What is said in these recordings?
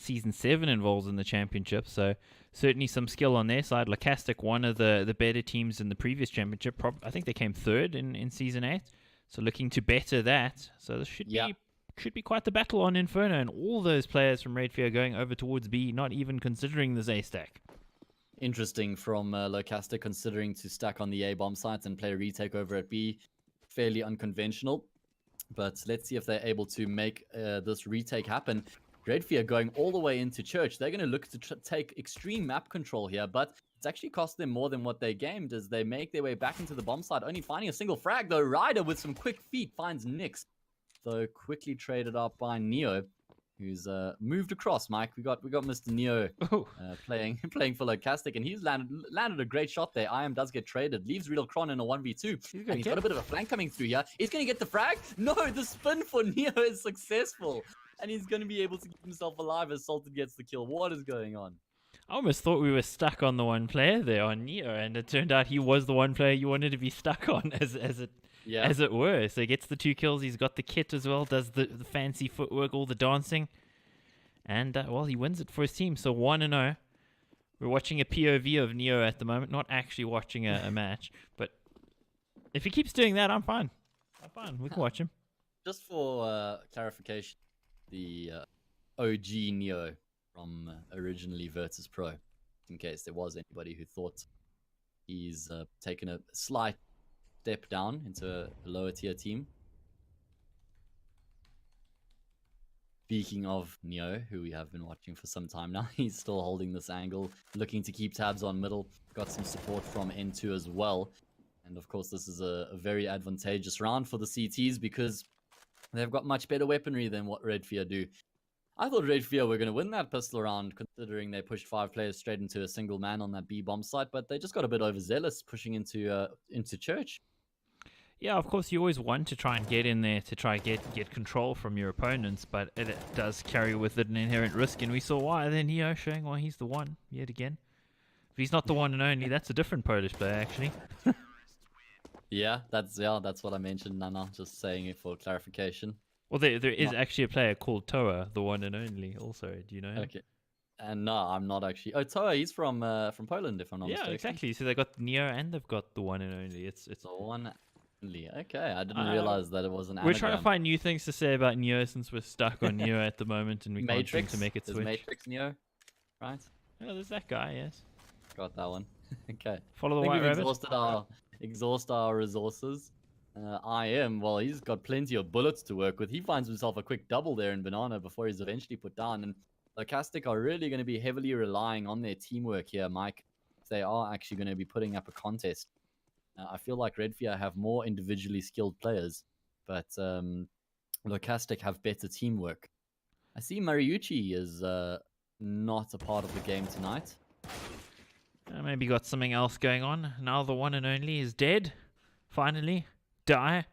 Season 7 involved in the championship, so certainly some skill on their side. Locastic, one of the better teams in the previous championship. I think they came third in Season 8, so looking to better that. So this should be quite the battle on Inferno, and all those players from RedFear going over towards B, not even considering the Z stack. Interesting from Locastic considering to stack on the A bomb sites and play a retake over at B. Fairly unconventional, but let's see if they're able to make this retake happen. RedFear going all the way into Church. They're going to look to take extreme map control here, but it's actually cost them more than what they gamed as they make their way back into the bomb site, only finding a single frag though. Ryder with some quick feet finds Nyx, though quickly traded up by Neo, who's moved across. Mike, we got Mr. Neo playing for Locastic, and he's landed a great shot there. IM does get traded, leaves Real Kron in a 1v2, and he's got a bit of a flank coming through here. He's going to get the frag. No, the spin for Neo is successful, and he's going to be able to keep himself alive as Salted gets the kill. What is going on? I almost thought we were stuck on the one player there on Neo, and it turned out he was the one player you wanted to be stuck on, as it were. So he gets the 2 kills. He's got the kit as well. Does the fancy footwork, all the dancing, and well, he wins it for his team. So 1-0. We're watching a POV of Neo at the moment, not actually watching a match. But if he keeps doing that, I'm fine. We can watch him. Just for clarification, the OG Neo from originally Virtus Pro, in case there was anybody who thought he's taken a slight step down into a lower tier team. Speaking of Neo, who we have been watching for some time now, he's still holding this angle, looking to keep tabs on middle. Got some support from N2 as well. And of course, this is a very advantageous round for the CTs because they've got much better weaponry than what RedFear do. I thought RedFear were going to win that pistol round, considering they pushed 5 players straight into a single man on that B bomb site, but they just got a bit overzealous pushing into Church. Yeah, of course, you always want to try and get in there to try get control from your opponents, but it does carry with it an inherent risk, and we saw why. Then Neo showing why he's the one yet again. If he's not the one and only, that's a different Polish player, actually. Yeah, that's what I mentioned, Nana. Just saying it for clarification. Well, there is actually a player called Toa, the one and only. Also, do you know him? Okay. And no, I'm not actually. Oh, Toa, he's from Poland, if I'm not mistaken. Yeah, exactly. So they got Neo and they've got the one and only. It's the one. Okay, I didn't realize that it was an anagram. We're trying to find new things to say about Neo since we're stuck on Neo at the moment and we can't seem to make it switch. Matrix Neo, right? Oh, there's that guy, yes. Got that one. Okay. Follow the white rabbit. Exhaust our resources. Well, he's got plenty of bullets to work with. He finds himself a quick double there in Banana before he's eventually put down. And Locastic are really going to be heavily relying on their teamwork here, Mike. If they are actually going to be putting up a contest. I feel like RedFear have more individually skilled players, but Locastic have better teamwork. I see Mariucci is not a part of the game tonight. Maybe got something else going on. Now the one and only is dead. Finally. Die.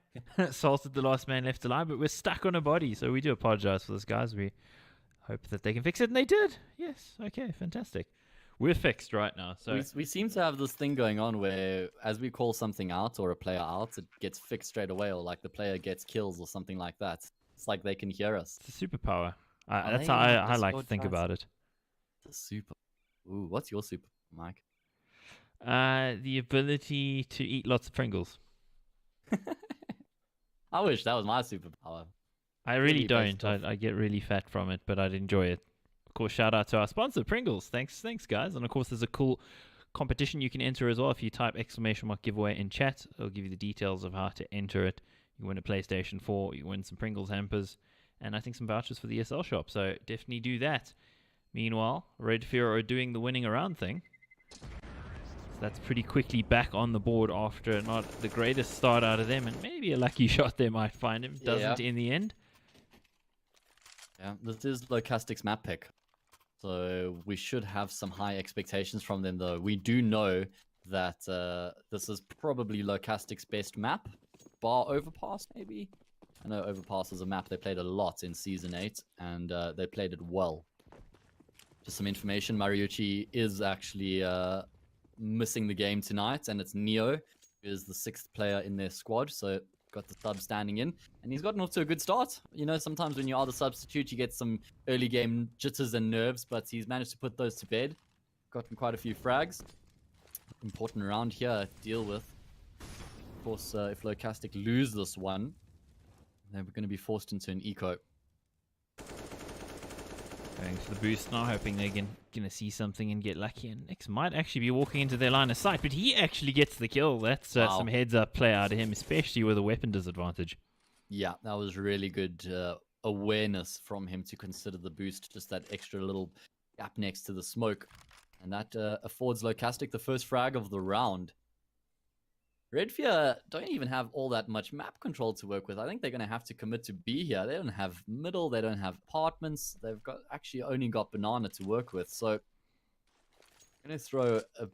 Salted the last man left alive, but we're stuck on a body, so we do apologize for this, guys. We hope that they can fix it, and they did. Yes. Okay, fantastic. We're fixed right now. So we seem to have this thing going on where as we call something out or a player out, it gets fixed straight away, or like the player gets kills or something like that. It's like they can hear us. It's a superpower. That's how I like to think about it. It's a super. Ooh, what's your super, Mike? The ability to eat lots of Pringles. I wish that was my superpower. I really don't. I get really fat from it, but I'd enjoy it. Of course, shout out to our sponsor, Pringles. Thanks, guys. And of course, there's a cool competition you can enter as well. If you type !giveaway in chat, it'll give you the details of how to enter it. You win a PlayStation 4, you win some Pringles hampers, and I think some vouchers for the ESL shop. So definitely do that. Meanwhile, RedFear are doing the winning around thing. So that's pretty quickly back on the board after not the greatest start out of them, and maybe a lucky shot they might find him. Doesn't in the end. Yeah, this is Locastic's map pick. So we should have some high expectations from them, though. We do know that this is probably Locastic's best map, bar Overpass, maybe? I know Overpass is a map they played a lot in Season 8, and they played it well. Just some information, Mariucci is actually missing the game tonight, and it's Neo, who is the 6th player in their squad, so got the sub standing in, and he's gotten off to a good start. You know, sometimes when you are the substitute, you get some early game jitters and nerves, but he's managed to put those to bed. Gotten quite a few frags. Important round here to deal with. Of course, if Locastic lose this one, then we're going to be forced into an eco. Going for the boost now, hoping they're going to see something and get lucky. And Nix might actually be walking into their line of sight, but he actually gets the kill. That's some heads-up play out of him, especially with a weapon disadvantage. Yeah, that was really good awareness from him to consider the boost, just that extra little gap next to the smoke. And that affords Locastic the first frag of the round. RedFear don't even have all that much map control to work with. I think they're going to have to commit to B here. They don't have middle. They don't have apartments. They've got actually only got banana to work with. So I'm going to throw a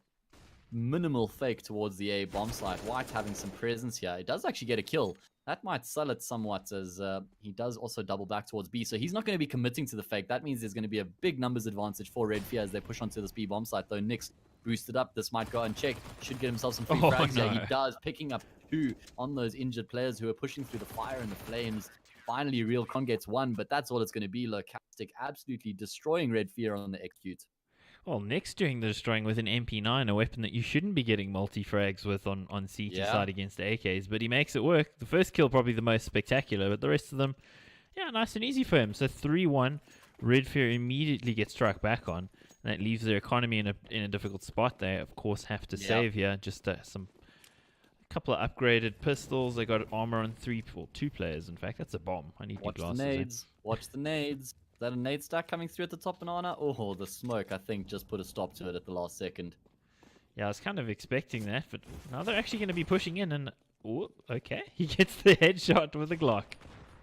minimal fake towards the A bomb site. White having some presence here. He does actually get a kill. That might sell it somewhat as he does also double back towards B. So he's not going to be committing to the fake. That means there's going to be a big numbers advantage for RedFear as they push onto this B bomb site. Though Nix boosted up. This might go unchecked. Should get himself some free frags. No. Yeah, he does. Picking up 2 on those injured players who are pushing through the fire and the flames. Finally, Real Con gets 1, but that's all it's going to be. Locastic absolutely destroying RedFear on the execute. Well, Nick's doing the destroying with an MP9, a weapon that you shouldn't be getting multi-frags with on CT side against the AKs, but he makes it work. The first kill probably the most spectacular, but the rest of them, yeah, nice and easy for him. So 3-1, RedFear immediately gets struck back on, and that leaves their economy in a difficult spot. They, of course, have to save here. Just a couple of upgraded pistols. They got armor on 2 players, in fact. That's a bomb. I need new glasses. Watch the nades. Watch the nades. Is that a nade stack coming through at the top, Banana? Oh, the smoke, I think, just put a stop to it at the last second. Yeah, I was kind of expecting that, but now they're actually going to be pushing in, and... Oh, okay. He gets the headshot with a Glock.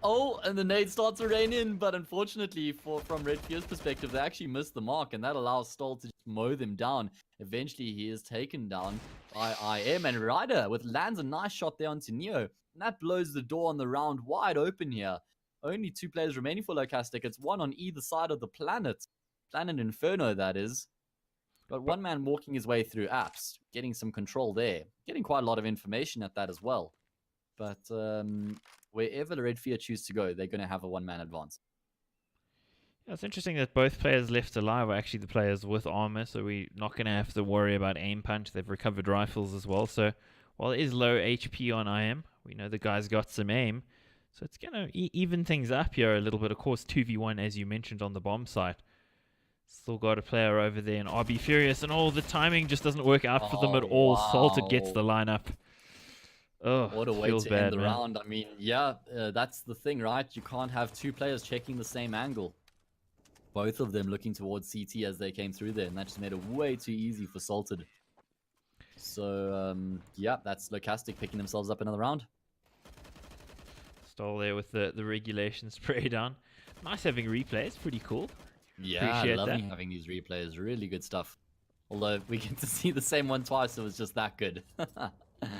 Oh, and the nade starts to rain in, but unfortunately, from RedFear's perspective, they actually missed the mark, and that allows Stoll to just mow them down. Eventually, he is taken down by IM, and Ryder lands a nice shot there onto Neo, and that blows the door on the round wide open here. Only 2 players remaining for Locastic. It's 1 on either side of the planet. Planet Inferno, that is. Got 1 man walking his way through apps, getting some control there. Getting quite a lot of information at that as well. But wherever the RedFear choose to go, they're going to have a 1-man advance. Yeah, it's interesting that both players left alive are actually the players with armor, so we're not going to have to worry about aim punch. They've recovered rifles as well. So while it is low HP on IM, we know the guy's got some aim. So it's going to even things up here a little bit. Of course, 2v1, as you mentioned, on the bomb site. Still got a player over there in RB Furious, and the timing just doesn't work out for them at all. Wow. Salted gets the lineup. Oh, what a way to bad, end the round. I mean, yeah, that's the thing, right? You can't have 2 players checking the same angle. Both of them looking towards CT as they came through there, and that just made it way too easy for Salted. So, yeah, that's Locastic picking themselves up another round. Stole there with the regulation spray down. Nice having replays, pretty cool. Yeah, loving having these replays, really good stuff. Although we get to see the same one twice, so it's just that good.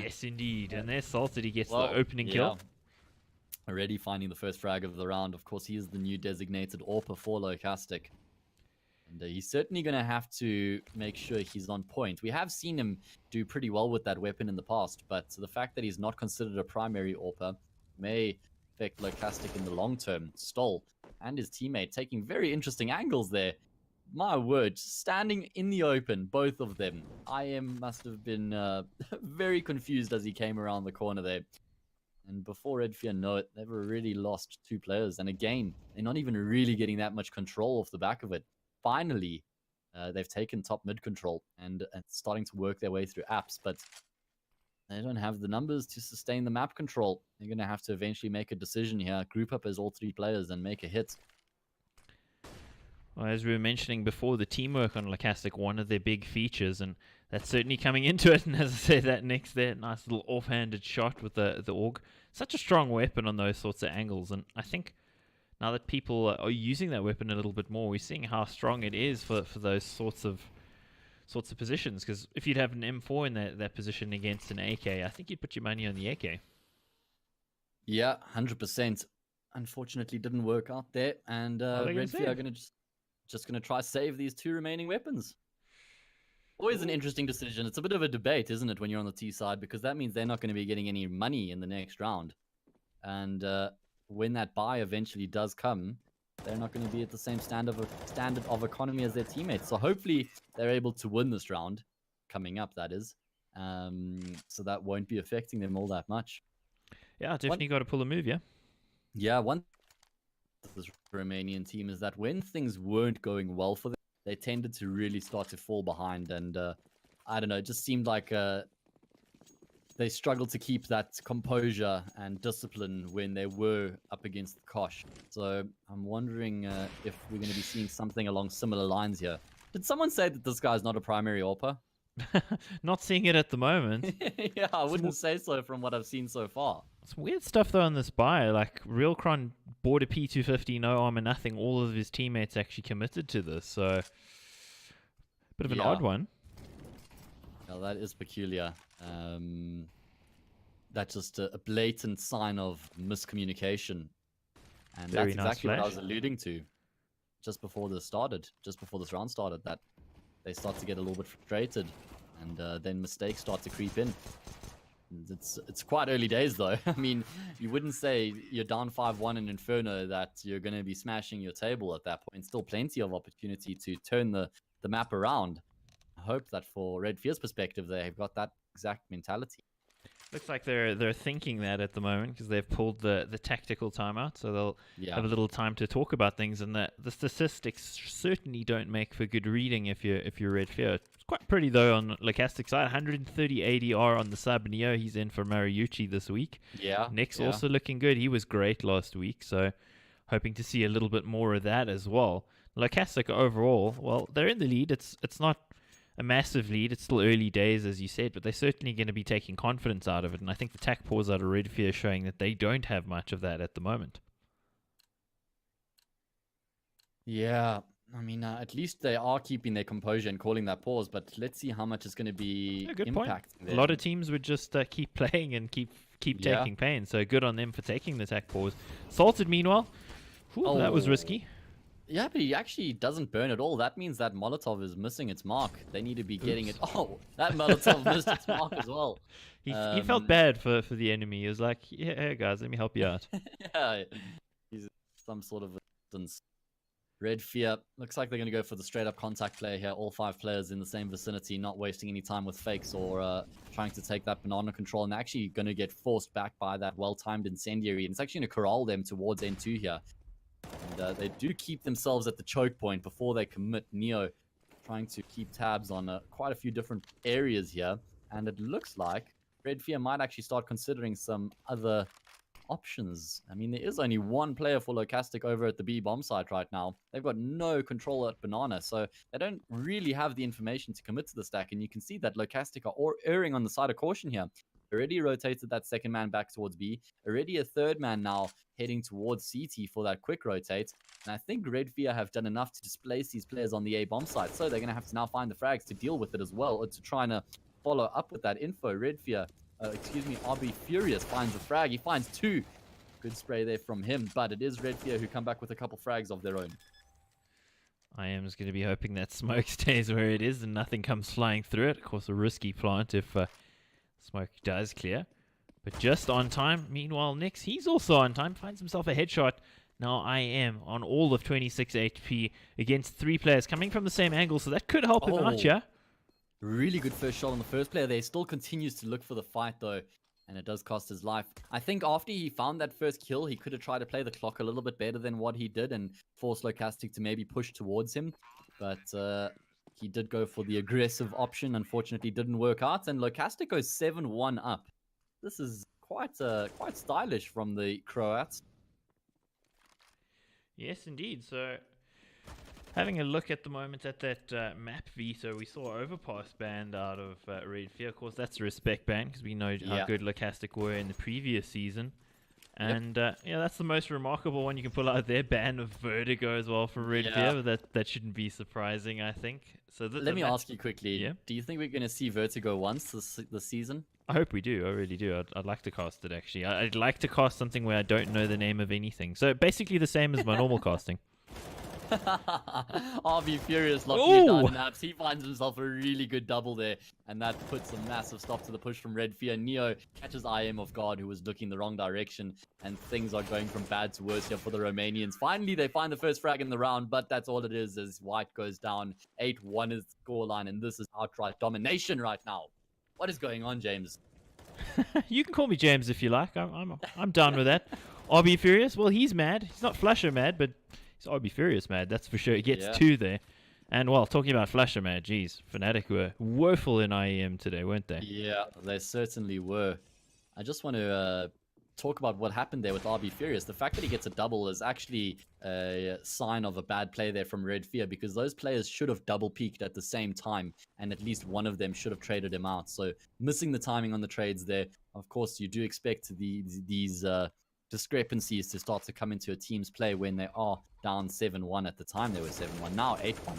Yes, indeed. And there's Salted, he gets the opening kill. Already finding the first frag of the round. Of course, he is the new designated AWPer for Locastic. And he's certainly going to have to make sure he's on point. We have seen him do pretty well with that weapon in the past, but the fact that he's not considered a primary AWPer may affect Locastic in the long term. Stoll and his teammate taking very interesting angles there. My word, standing in the open, both of them. IM must have been very confused as he came around the corner there. And before RedFear know it, they've already lost 2 players. And again, they're not even really getting that much control off the back of it. Finally, they've taken top mid control and starting to work their way through apps, but they don't have the numbers to sustain the map control. They're going to have to eventually make a decision here, group up as all 3 players and make a hit. Well, as we were mentioning before, the teamwork on Locastic, one of their big features, and that's certainly coming into it. And as I said, that next there, nice little offhanded shot with the AUG. Such a strong weapon on those sorts of angles, and I think now that people are using that weapon a little bit more, we're seeing how strong it is for those sorts of positions. Because if you'd have an M4 in that position against an AK, I think you'd put your money on the AK. Yeah, 100%. Unfortunately, didn't work out there, and RedFear are going to just going to try save these 2 remaining weapons. Always an interesting decision. It's a bit of a debate, isn't it, when you're on the T side, because that means they're not going to be getting any money in the next round. And when that buy eventually does come, they're not going to be at the same standard of economy as their teammates. So hopefully they're able to win this round, coming up, that is. So that won't be affecting them all that much. Yeah, definitely got to pull a move, yeah? Yeah, one this Romanian team is that when things weren't going well for them, they tended to really start to fall behind. And I don't know, it just seemed like they struggled to keep that composure and discipline when they were up against the Kosh. So I'm wondering if we're going to be seeing something along similar lines here. Did someone say that this guy's not a primary AWPer? Not seeing it at the moment. Yeah, I wouldn't say so from what I've seen so far. Some weird stuff though on this buy. Like Realcron bought a P250, no armor, nothing. All of his teammates actually committed to this, so bit of an odd one. Well, that is peculiar. That's just a blatant sign of miscommunication, and Very that's nice exactly what I flash. was alluding to just before this round started. That they start to get a little bit frustrated, and then mistakes start to creep in. It's quite early days though. I mean, you wouldn't say you're down 5-1 in Inferno that you're going to be smashing your table at that point. Still plenty of opportunity to turn the map around. I hope that for RedFear's perspective, they've got that exact mentality. Looks like they're thinking that at the moment because they've pulled the tactical timeout, so they'll have a little time to talk about things. And the statistics certainly don't make for good reading if you're RedFear. It's quite pretty though on Locastic side. 130 ADR on the sub. Neo, he's in for Mariucci this week. Yeah. Nick's also looking good. He was great last week, so hoping to see a little bit more of that as well. Locastic overall, well, they're in the lead. It's not a massive lead. It's still early days, as you said, but they're certainly going to be taking confidence out of it. And I think the tack pause out of RedFear showing that they don't have much of that at the moment. Yeah, I mean, at least they are keeping their composure and calling that pause. But let's see how much it's going to be impacting. A lot of teams would just keep playing and keep taking pain. So good on them for taking the tack pause. Salted, meanwhile, that was risky. Yeah, but he actually doesn't burn at all. That means that Molotov is missing its mark. They need to be getting it. Oh, that Molotov missed its mark as well. He felt bad for the enemy. He was like, yeah, hey guys, let me help you out. Yeah, he's some sort of distance. RedFear looks like they're going to go for the straight-up contact play here. All 5 players in the same vicinity, not wasting any time with fakes or trying to take that banana control, and they're actually going to get forced back by that well-timed incendiary. And it's actually going to corral them towards N2 here. And they do keep themselves at the choke point before they commit. Neo trying to keep tabs on quite a few different areas here. And it looks like RedFear might actually start considering some other options. I mean, there is only one player for Locastic over at the B bomb site right now. They've got no control at Banana, so they don't really have the information to commit to the stack. And you can see that Locastic are erring on the side of caution here. Already rotated that second man back towards B. Already a third man now heading towards CT for that quick rotate. And I think RedFear have done enough to displace these players on the A bomb site. So they're going to have to now find the frags to deal with it as well, or to try and follow up with that info. RedFear, RB Furious finds a frag. He finds 2. Good spray there from him, but it is RedFear who come back with a couple frags of their own. I am just going to be hoping that smoke stays where it is and nothing comes flying through it. Of course, a risky plant if smoke does clear. But just on time. Meanwhile, Nix, he's also on time. Finds himself a headshot. Now I am on all of 26 HP against 3 players coming from the same angle. So that could help him out, yeah? Really good first shot on the first player there. Still continues to look for the fight, though. And it does cost his life. I think after he found that first kill, he could have tried to play the clock a little bit better than what he did and force Locastic to maybe push towards him. But he did go for the aggressive option. Unfortunately, didn't work out. And Locastic goes 7-1 up. This is quite stylish from the Croats. Yes, indeed. So, having a look at the moment at that map veto, we saw Overpass banned out of RedFear. Of course, that's a respect ban because we know how good Locastic were in the previous season. And yeah, that's the most remarkable one you can pull out there. Ban of Vertigo as well from RedFear. But that shouldn't be surprising, I think. So let me ask you quickly. Do you think we're going to see Vertigo once this season? I hope we do. I really do. I'd like to cast it, actually. I'd like to cast something where I don't know the name of anything. So basically the same as my normal casting. RB Furious locking it down Ooh. in apps. He finds himself a really good double there, and that puts a massive stop to the push from RedFear. Neo catches IM off guard, who was looking the wrong direction, and things are going from bad to worse here for the Romanians. Finally, they find the first frag in the round, but that's all it is, as White goes down. 8-1 is the scoreline, and this is outright domination right now. What is going on, James? You can call me James if you like. I'm down with that. RB Furious, well, he's mad. He's not Flasher mad, but he's RB Furious mad. That's for sure. He gets two there. And, well, talking about Flasher mad, geez, Fnatic were woeful in IEM today, weren't they? Yeah, they certainly were. I just want to talk about what happened there with RB Furious. The fact that he gets a double is actually a sign of a bad play there from RedFear, because those players should have double peaked at the same time, and at least one of them should have traded him out. So missing the timing on the trades there. Of course, you do expect these discrepancies to start to come into a team's play when they are down 7-1. At the time they were 7-1, now 8-1,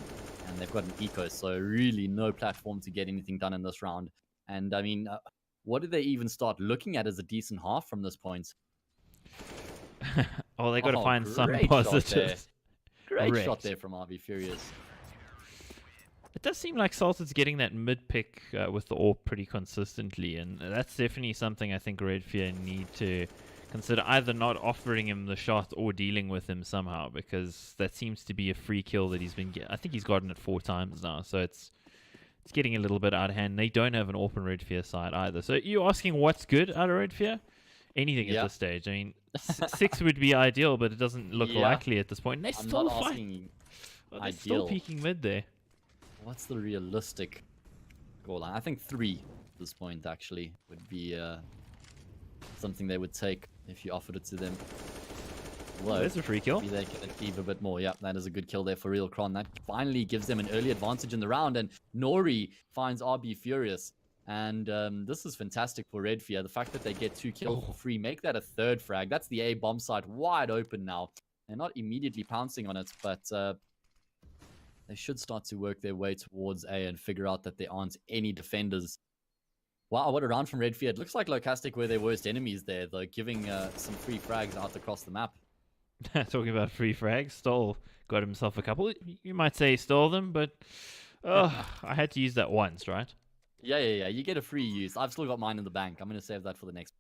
and they've got an eco, so really no platform to get anything done in this round. And I mean, what do they even start looking at as a decent half from this point? Oh, they got to find some great positives. Great shot there from RB Furious. It does seem like Salted's getting that mid pick with the AWP pretty consistently, and that's definitely something I think RedFear need to consider, either not offering him the shot or dealing with him somehow, because that seems to be a free kill that he's been I think he's gotten it 4 times now, so it's getting a little bit out of hand. They don't have an open RedFear side either. So you're asking what's good out of RedFear? Anything at this stage. I mean, 6 would be ideal, but it doesn't look likely at this point. And they're still fighting. Oh, they're still peeking mid there. What's the realistic goal line? I think 3 at this point actually would be something they would take if you offered it to them. Well, there's a free kill. Maybe they can achieve a bit more. Yeah, that is a good kill there for Real Kron. That finally gives them an early advantage in the round, and Nori finds RB Furious. And this is fantastic for RedFear. The fact that they get 2 kills for free, make that a 3rd frag. That's the A bomb site wide open now. They're not immediately pouncing on it, but they should start to work their way towards A and figure out that there aren't any defenders. Wow, what a round from RedFear. It looks like Locastic were their worst enemies there, though, giving some free frags out across the map. Talking about free frags, Stole got himself a couple. You might say he stole them, but I had to use that once, right? Yeah. You get a free use. I've still got mine in the bank. I'm going to save that for the next.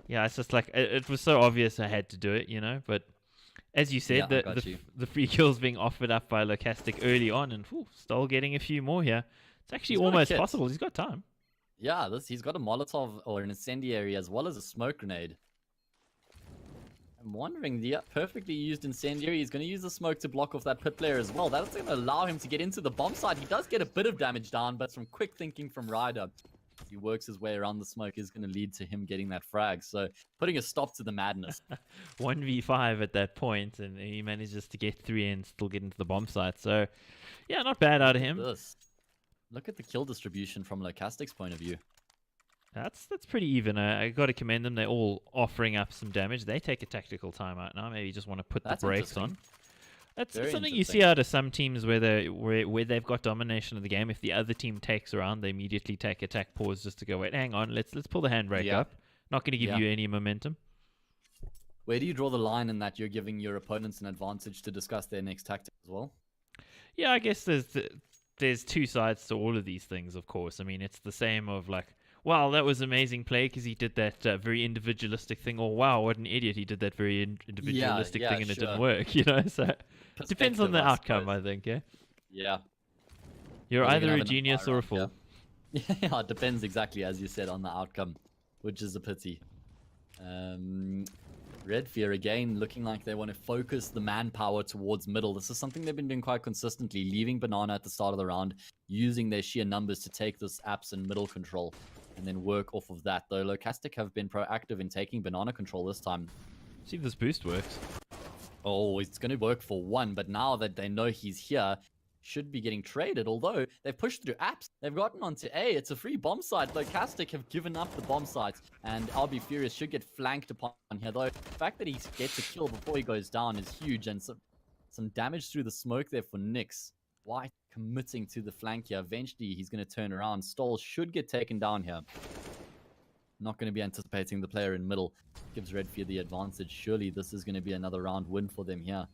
Yeah, it's just like, it was so obvious I had to do it, you know? But as you said, the free kills being offered up by Locastic early on, and Stole getting a few more here. It's actually almost possible. He's got time. Yeah, he's got a Molotov or an incendiary as well as a smoke grenade. I'm wondering, the perfectly used incendiary, he's going to use the smoke to block off that pit player as well. That's going to allow him to get into the bomb site. He does get a bit of damage down, but some quick thinking from Ryder, as he works his way around the smoke, is going to lead to him getting that frag. So putting a stop to the madness. 1v5 at that point, and he manages to get 3 and still get into the bomb site. So, yeah, not bad out of him. Look at the kill distribution from Locastic's point of view. That's pretty even. I got to commend them. They're all offering up some damage. They take a tactical timeout now. Maybe you just want to put the brakes on. That's something you see out of some teams where they've got domination of the game. If the other team takes around, they immediately take attack pause just to go, wait, hang on, let's pull the handbrake up. Not going to give you any momentum. Where do you draw the line in that you're giving your opponents an advantage to discuss their next tactic as well? Yeah, I guess there's 2 sides to all of these things, of course. I mean, it's the same of like, wow, that was amazing play because he did that very individualistic thing, or wow, what an idiot, he did that very individualistic thing and it didn't work, you know? So it depends on the outcome, I think, yeah? Yeah. You're either a genius or a fool. Yeah, it depends exactly, as you said, on the outcome, which is a pity. RedFear, again, looking like they want to focus the manpower towards middle. This is something they've been doing quite consistently, leaving Banana at the start of the round, using their sheer numbers to take this apps and middle control, and then work off of that. Though Locastic have been proactive in taking Banana control this time. See if this boost works. Oh, it's going to work for 1, but now that they know he's here, should be getting traded, although they've pushed through apps. They've gotten onto A. It's a free bomb site. Locastic have given up the bomb sites, and RB Furious should get flanked upon here, though the fact that he gets a kill before he goes down is huge, and some damage through the smoke there for Nyx. White committing to the flank here. Eventually, he's going to turn around. Stoll should get taken down here. Not going to be anticipating the player in middle. Gives RedFear the advantage. Surely this is going to be another round win for them here.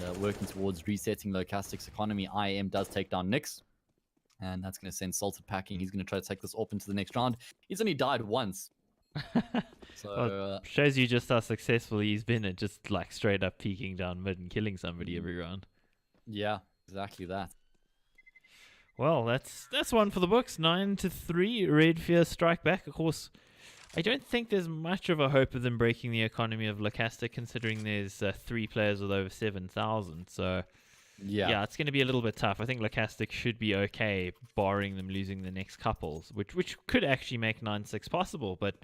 And working towards resetting Locastic's economy, IM does take down Nyx. And that's going to send Salted packing. He's going to try to take this up into the next round. He's only died once. So well, shows you just how successful he's been at just like straight up peeking down mid and killing somebody every round. Yeah, exactly that. Well, that's one for the books. 9-3, RedFear strike back. Of course, I don't think there's much of a hope of them breaking the economy of Locastic, considering there's 3 players with over 7,000. So yeah, it's going to be a little bit tough. I think Locastic should be okay, barring them losing the next couples, which could actually make 9-6 possible, but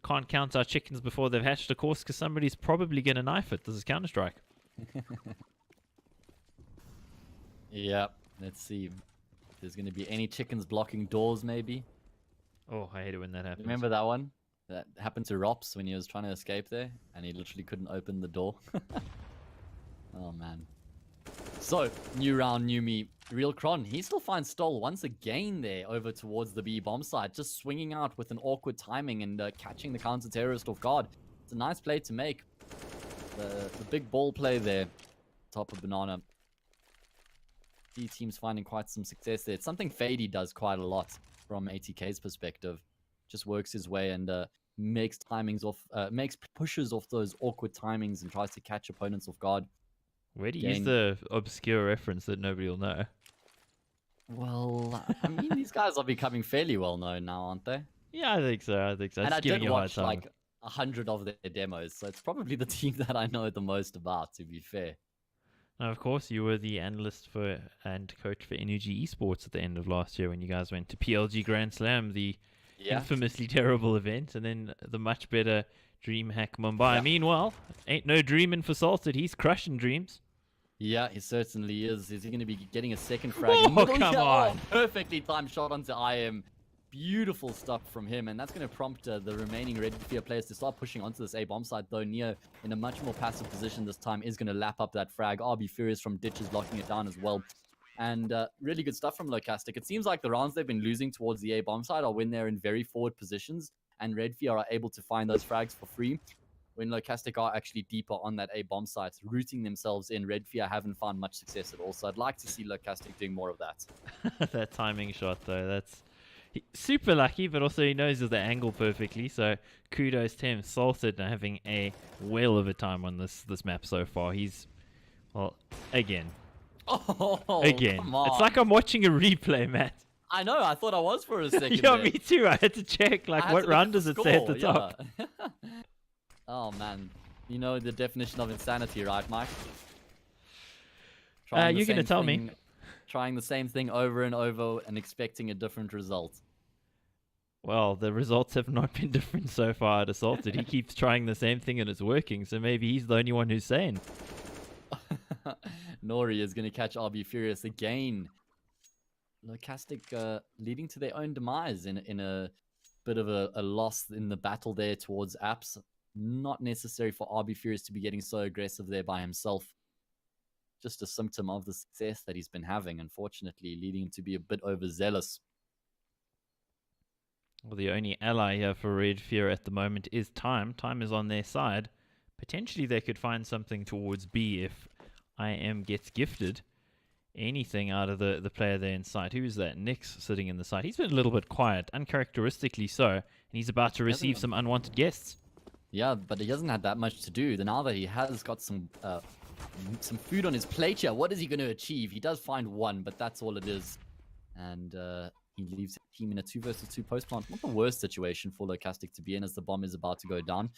can't count our chickens before they've hatched, of course, because somebody's probably going to knife it. This is Counter-Strike. Yeah, let's see. If there's going to be any chickens blocking doors, maybe. Oh, I hate it when that happens. Remember that one? That happened to Rops when he was trying to escape there, and he literally couldn't open the door. Oh, man. So, new round, new me. Real Kron, he still finds Stole once again there over towards the B bomb side, just swinging out with an awkward timing and catching the counter-terrorist off guard. It's a nice play to make. The big ball play there, top of Banana. The team's finding quite some success there. It's something Fady does quite a lot from ATK's perspective. Just works his way and makes timings off, makes pushes off those awkward timings and tries to catch opponents off guard. Where do you use the obscure reference that nobody will know? Well, I mean, these guys are becoming fairly well known now, aren't they? Yeah, I think so. And I did watch like 100 of their demos, so it's probably the team that I know the most about, to be fair. Now, of course, you were the analyst for and coach for Energy Esports at the end of last year when you guys went to PLG Grand Slam, the infamously terrible event, and then the much better DreamHack Mumbai. Yeah. Meanwhile, ain't no dreaming for Salted. He's crushing dreams. Yeah, he certainly is. Is he going to be getting a second frag? Oh, come on. Perfectly timed shot onto IM. Beautiful stuff from him, and that's going to prompt the remaining RedFear players to start pushing onto this A bomb side, though Neo, in a much more passive position this time, is going to lap up that frag. RB Furious from ditches locking it down as well. And really good stuff from Locastic. It seems like the rounds they've been losing towards the A bomb side are when they're in very forward positions, and RedFear are able to find those frags for free. When Locastic are actually deeper on that A bomb site, rooting themselves in, RedFear haven't found much success at all. So I'd like to see Locastic doing more of that. That timing shot, though, that's super lucky, but also he knows the angle perfectly. So kudos to him. Salted having a whale of a time on this map so far. He's, well, again. Again. Come on. It's like I'm watching a replay, Matt. I know, I thought I was for a second. Yeah, there. me too. I had to check, like, what round does it say at the top? Yeah. Oh, man. You know the definition of insanity, right, Mike? You're going to tell me. Trying the same thing over and over and expecting a different result. Well, the results have not been different so far at Assaulted. He keeps trying the same thing and it's working, so maybe he's the only one who's sane. Nori is going to catch RB Furious again. Locastic leading to their own demise in a bit of a loss in the battle there towards Apps. Not necessary for RB Furious to be getting so aggressive there by himself. Just a symptom of the success that he's been having, unfortunately, leading him to be a bit overzealous. Well, the only ally here for RedFear at the moment is Time. Time is on their side. Potentially they could find something towards B if IM gets gifted anything out of the player there in sight. Who is that? Nyx sitting in the side. He's been a little bit quiet, uncharacteristically so, and he's about to receive some unwanted guests. Yeah, but he hasn't had that much to do. Now that he has got some food on his plate here, what is he going to achieve? He does find one, but that's all it is. And he leaves the team in a 2 versus 2 post plant. Not the worst situation for Locastic to be in as the bomb is about to go down.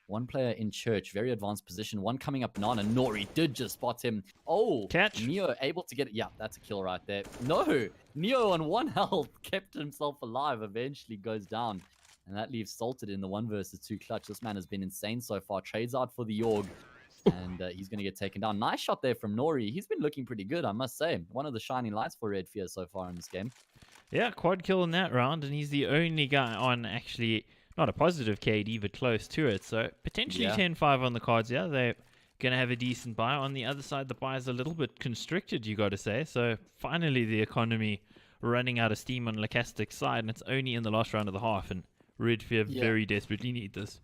One player in church, very advanced position. One coming up Nana. Nori did just spot him. Oh, catch. Neo able to get it. Yeah, that's a kill right there. No, Neo on 1 health kept himself alive. Eventually goes down. And that leaves Salted in the 1 versus 2 clutch. This man has been insane so far. Trades out for the Yorg. And he's going to get taken down. Nice shot there from Nori. He's been looking pretty good, I must say. One of the shining lights for RedFear so far in this game. Yeah, quad kill in that round. And he's the only guy on actually not a positive KD, but close to it. So potentially 10-5 on the cards. Yeah, they're going to have a decent buy. On the other side, the buy is a little bit constricted, you got to say. So finally the economy running out of steam on Locastic's side. And it's only in the last round of the half. And RedFear very desperately need this.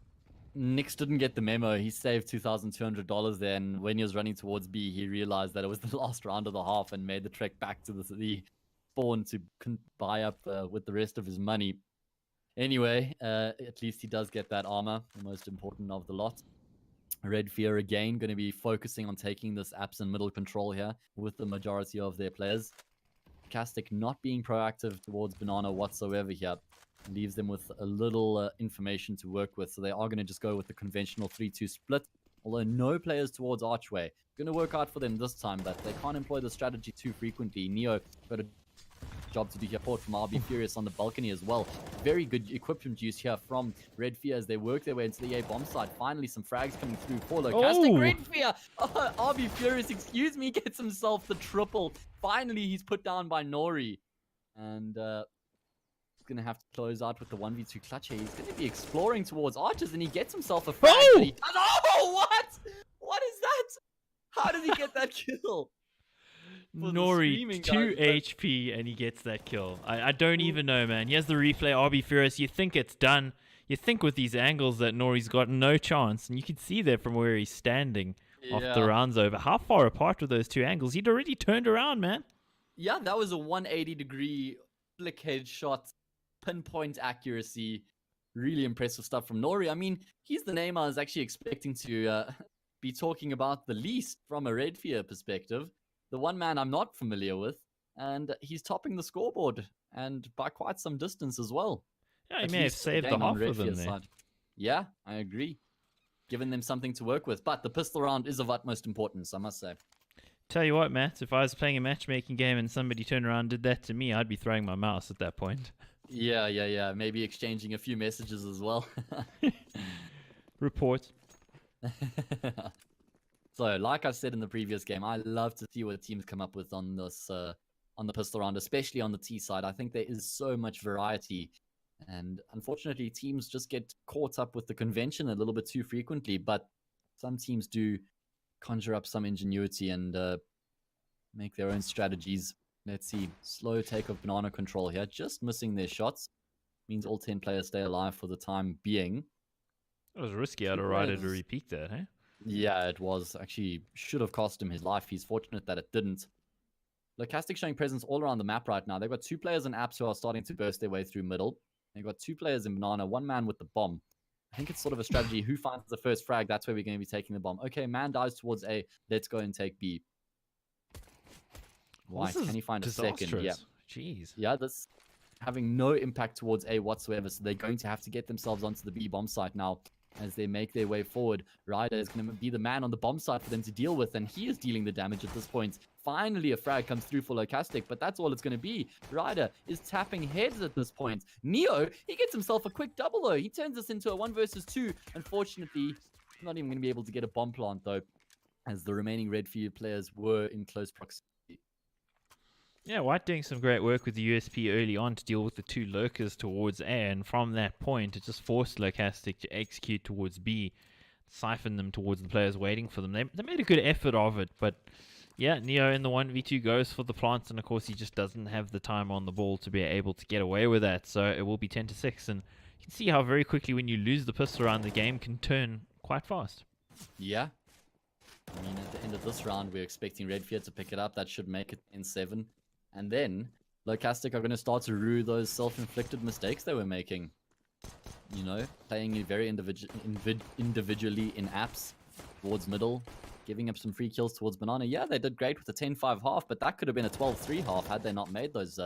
Nix didn't get the memo. He saved $2,200 there, and when he was running towards B, he realized that it was the last round of the half and made the trek back to the spawn to buy up with the rest of his money. Anyway, at least he does get that armor, the most important of the lot. RedFear again going to be focusing on taking this apps and middle control here with the majority of their players. Locastic not being proactive towards Banana whatsoever here leaves them with a little information to work with. So they are going to just go with the conventional 3-2 split. Although no players towards Archway. Going to work out for them this time, but they can't employ the strategy too frequently. Neo got a job to do here. Port from RB Furious on the balcony as well. Very good equipment use here from RedFear as they work their way into the A bomb side. Finally, some frags coming through for Locastic. RedFear! RB Furious, excuse me, gets himself the triple. Finally, he's put down by Nori. And going to have to close out with the 1v2 clutch here. He's going to be exploring towards archers, and he gets himself a frag. Oh, what? What is that? How did he get that kill? Nori, 2 HP, and he gets that kill. I don't even know, man. Here's the replay, RB Furious. You think it's done. You think with these angles that Nori's got no chance, and you can see there from where he's standing after the round's over. How far apart were those two angles? He'd already turned around, man. Yeah, that was a 180-degree flick headshot, pinpoint accuracy. Really impressive stuff from Nori. I mean, he's the name I was actually expecting to be talking about the least from a RedFear perspective. The one man I'm not familiar with, and he's topping the scoreboard, and by quite some distance as well. Yeah, he may have saved the half of them there. Yeah, I agree. Giving them something to work with, but the pistol round is of utmost importance, I must say. Tell you what, Matt, if I was playing a matchmaking game and somebody turned around and did that to me, I'd be throwing my mouse at that point. Yeah. Maybe exchanging a few messages as well. Report. So, like I said in the previous game, I love to see what teams come up with on this, on the pistol round, especially on the T side. I think there is so much variety, and unfortunately, teams just get caught up with the convention a little bit too frequently. But some teams do conjure up some ingenuity and make their own strategies. Let's see. Slow take of banana control here. Just missing their shots. Means all 10 players stay alive for the time being. It was risky out of Ryder to repeat that, eh? Yeah, it was. Actually, should have cost him his life. He's fortunate that it didn't. Locastic showing presence all around the map right now. They've got 2 players in apps who are starting to burst their way through middle. They've got 2 players in banana, 1 man with the bomb. I think it's sort of a strategy. Who finds the first frag? That's where we're going to be taking the bomb. Okay, man dies towards A. Let's go and take B. White, can he find a second? Yeah. Jeez. Yeah, that's having no impact towards A whatsoever. So they're going to have to get themselves onto the B bomb site now as they make their way forward. Ryder is going to be the man on the bomb site for them to deal with, and he is dealing the damage at this point. Finally, a frag comes through for Locastic, but that's all it's going to be. Ryder is tapping heads at this point. Neo, he gets himself a quick double, though. He turns this into a 1 versus 2. Unfortunately, not even going to be able to get a bomb plant, though, as the remaining RedFear players were in close proximity. Yeah, White doing some great work with the USP early on to deal with the 2 lurkers towards A, and from that point, it just forced Locastic to execute towards B, siphon them towards the players waiting for them. They made a good effort of it, but yeah, Neo in the 1v2 goes for the plants, and of course he just doesn't have the time on the ball to be able to get away with that, so it will be 10-6, and you can see how very quickly when you lose the pistol round, the game can turn quite fast. Yeah. I mean, at the end of this round, we're expecting RedFear to pick it up. That should make it 10-7. And then, Locastic are going to start to rue those self-inflicted mistakes they were making. You know, playing very individually in apps towards middle, giving up some free kills towards banana. Yeah, they did great with a 10-5 half, but that could have been a 12-3 half had they not made those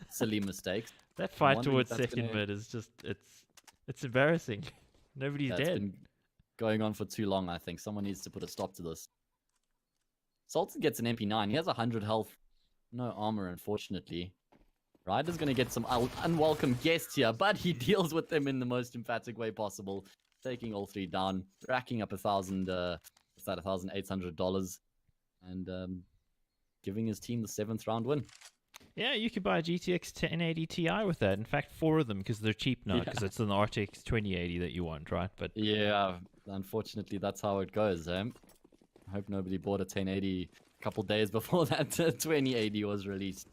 silly mistakes. That fight towards second mid is just, it's embarrassing. Nobody's dead. It's been going on for too long, I think. Someone needs to put a stop to this. Sultan gets an MP9. He has 100 health. No armor, unfortunately. Ryder's going to get some unwelcome guests here, but he deals with them in the most emphatic way possible, taking all 3 down, racking up $1,800, and giving his team the 7th round win. Yeah, you could buy a GTX 1080 Ti with that. In fact, 4 of them, because they're cheap now, because it's an RTX 2080 that you want, right? But yeah, unfortunately, that's how it goes. I hope nobody bought a 1080 couple days before that 2080 was released.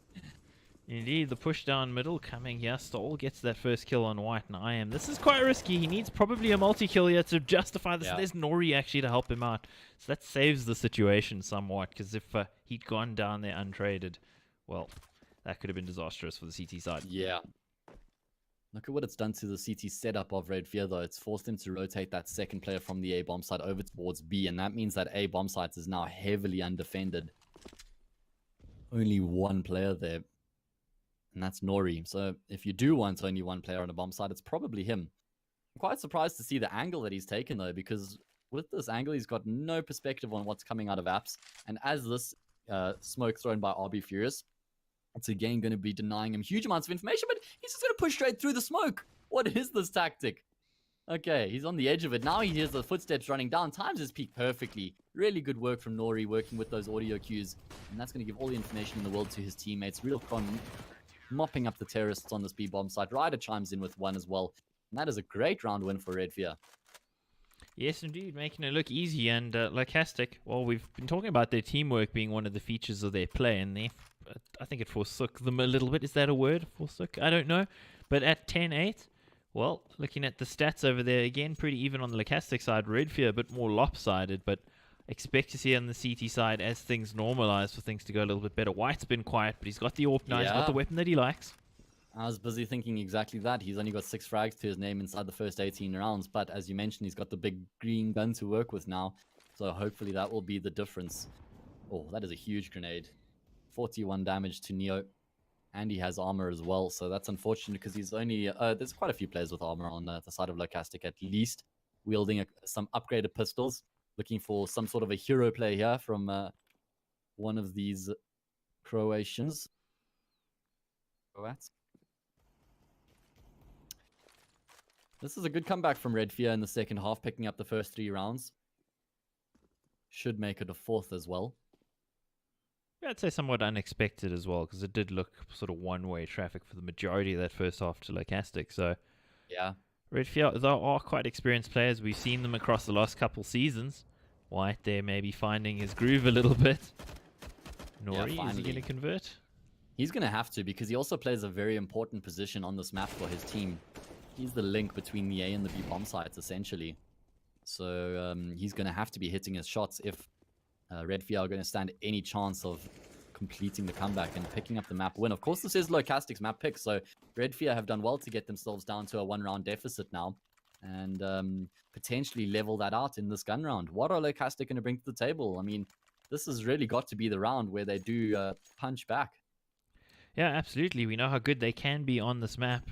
Indeed, the push down middle coming here. Stoll gets that first kill on White and IM. This is quite risky. He needs probably a multi-kill here to justify this. Yeah. There's Nori actually to help him out. So that saves the situation somewhat, because if he'd gone down there untraded, well, that could have been disastrous for the CT side. Yeah. Look at what it's done to the CT setup of RedFear, though. It's forced him to rotate that second player from the A bomb site over towards B, and that means that A bomb site is now heavily undefended. Only one player there, and that's Nori. So if you do want only one player on a bomb site, it's probably him. I'm quite surprised to see the angle that he's taken, though, because with this angle, he's got no perspective on what's coming out of apps. And as this smoke thrown by RB Furious, it's again going to be denying him huge amounts of information, but he's just going to push straight through the smoke. What is this tactic? Okay, he's on the edge of it. Now he hears the footsteps running down. Times his peak perfectly. Really good work from Nori, working with those audio cues. And that's going to give all the information in the world to his teammates. Realcon mopping up the terrorists on this B-bomb site. Ryder chimes in with one as well. And that is a great round win for RedFear. Yes, indeed, making it look easy. And Locastic, well, we've been talking about their teamwork being one of the features of their play, and I think it forsook them a little bit. Is that a word? Forsook? I don't know. But at 10-8, well, looking at the stats over there, again, pretty even on the Locastic side. RedFear a bit more lopsided, but expect to see on the CT side as things normalize for things to go a little bit better. White's been quiet, but he's got the AWP now. He's got the weapon that he likes. I was busy thinking exactly that. He's only got 6 frags to his name inside the first 18 rounds, but as you mentioned, he's got the big green gun to work with now. So hopefully that will be the difference. Oh, that is a huge grenade. 41 damage to Neo. And he has armor as well, so that's unfortunate because he's only... there's quite a few players with armor on the side of Locastic at least, wielding some upgraded pistols. Looking for some sort of a hero play here from one of these Croatians. Croats. This is a good comeback from RedFear in the second half, picking up the first 3 rounds. Should make it a 4th as well. Yeah, I'd say somewhat unexpected as well, because it did look sort of one-way traffic for the majority of that first half to Locastic. So, yeah, RedFear, they are quite experienced players. We've seen them across the last couple seasons. White there maybe finding his groove a little bit. Nori, is he going to convert? He's going to have to, because he also plays a very important position on this map for his team. He's the link between the A and the B bomb sites, essentially. So he's going to have to be hitting his shots if RedFear are going to stand any chance of completing the comeback and picking up the map win. Of course, this is Locastic's map pick, so RedFear have done well to get themselves down to a 1-round deficit now and potentially level that out in this gun round. What are Locastic going to bring to the table? I mean, this has really got to be the round where they do punch back. Yeah, absolutely. We know how good they can be on this map.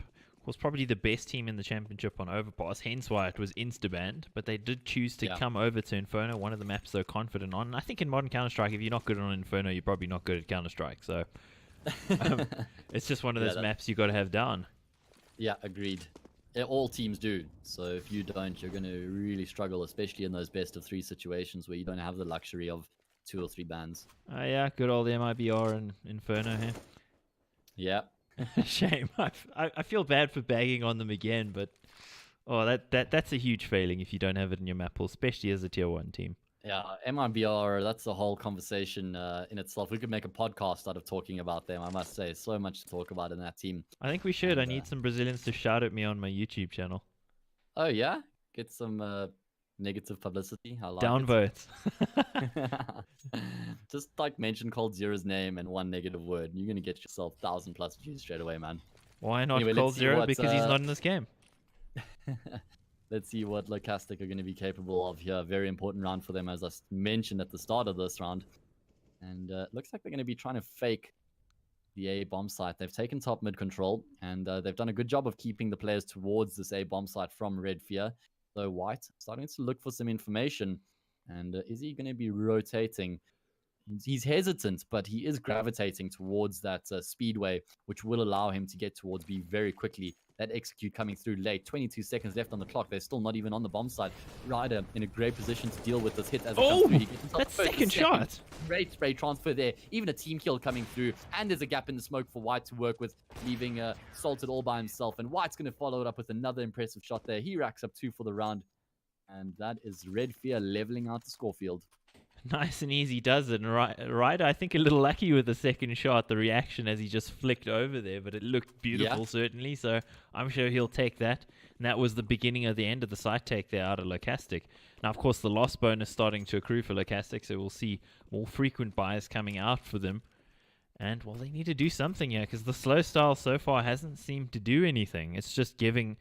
Was probably the best team in the championship on Overpass, hence why it was insta-banned, but they did choose to come over to Inferno, one of the maps they're confident on. And I think in modern Counter-Strike, if you're not good on Inferno, you're probably not good at Counter-Strike. So it's just one of those maps you got to have down. Yeah, agreed. All teams do. So if you don't, you're going to really struggle, especially in those best-of-3 situations where you don't have the luxury of 2 or 3 bans. Yeah, good old MIBR and Inferno here. Yeah. Shame. I feel bad for bagging on them again, but that's a huge failing if you don't have it in your map pool, especially as a tier 1 team. Yeah, MIBR, that's a whole conversation in itself. We could make a podcast out of talking about them, I must say. So much to talk about in that team. I think we should. And, I need some Brazilians to shout at me on my YouTube channel. Oh, yeah? Get some negative publicity. I like downvotes. Just like mention Cold Zero's name and 1 negative word. You're going to get yourself 1,000+ views straight away, man. Why not anyway, Cold Zero? Because he's not in this game. Let's see what Locastic are going to be capable of here. Very important round for them, as I mentioned at the start of this round. And looks like they're going to be trying to fake the A bomb site. They've taken top mid control, and they've done a good job of keeping the players towards this A bomb site from RedFear. So White starting to look for some information. And is he going to be rotating? He's hesitant, but he is gravitating towards that speedway, which will allow him to get towards B very quickly. That execute coming through late. 22 seconds left on the clock. They're still not even on the bomb side. Ryder in a great position to deal with this hit as it comes through. He gets that second shot. Great spray transfer there. Even a team kill coming through. And there's a gap in the smoke for White to work with, leaving Salted all by himself. And White's going to follow it up with another impressive shot there. He racks up 2 for the round. And that is RedFear leveling out the score field. nice and easy does it. And right, I think a little lucky with the second shot, the reaction as he just flicked over there, but it looked beautiful, certainly. So I'm sure he'll take that. And that was the beginning of the end of the site take there out of Locastic. Now, of course, the loss bonus starting to accrue for Locastic, so we'll see more frequent buys coming out for them. And, well, they need to do something here, because the slow style so far hasn't seemed to do anything. It's just giving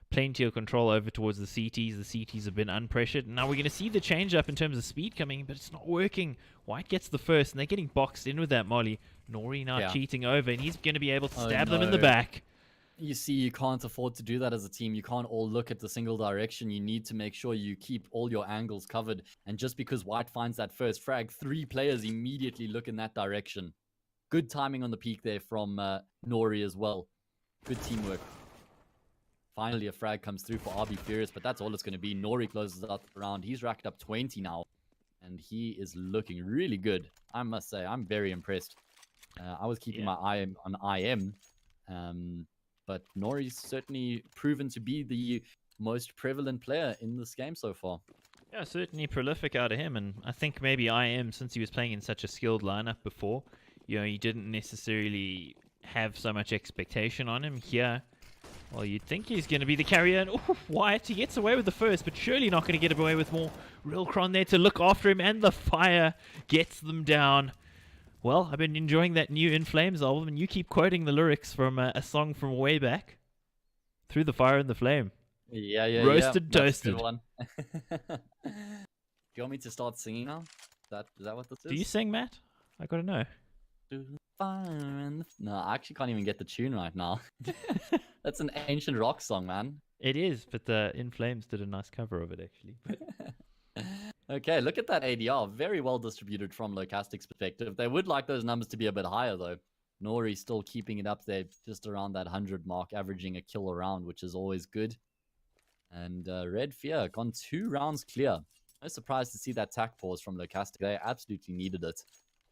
plenty of control over towards the CTs. The CTs have been unpressured. Now we're going to see the change up in terms of speed coming, but it's not working. White gets the first, and they're getting boxed in with that molly. Nori now cheating over, and he's going to be able to stab them in the back. You see, you can't afford to do that as a team. You can't all look at the single direction. You need to make sure you keep all your angles covered. And just because White finds that first frag, 3 players immediately look in that direction. Good timing on the peak there from Nori as well. Good teamwork. Finally, a frag comes through for RB Furious, but that's all it's going to be. Nori closes out the round. He's racked up 20 now, and he is looking really good. I must say, I'm very impressed. I was keeping my eye on IM, but Nori's certainly proven to be the most prevalent player in this game so far. Yeah, certainly prolific out of him, and I think maybe IM, since he was playing in such a skilled lineup before, he didn't necessarily have so much expectation on him here. Well, you'd think he's going to be the carrier, and Wyatt, he gets away with the first, but surely not going to get away with more. Real Cron there to look after him, and the fire gets them down. Well, I've been enjoying that new In Flames album, and you keep quoting the lyrics from a song from way back. Through the fire and the flame. Yeah. Roasted, toasted. That's a good one. Do you want me to start singing now? Is that what this is? Do you sing, Matt? I gotta know. No, I actually can't even get the tune right now. That's an ancient rock song, man. It is, but the In Flames did a nice cover of it, actually. Okay, look at that ADR. Very well distributed from Locastic's perspective. They would like those numbers to be a bit higher, though. Nori still keeping it up there, just around that 100 mark, averaging a kill a round, which is always good. And RedFear gone 2 rounds clear. No surprise to see that tack pause from Locastic. They absolutely needed it.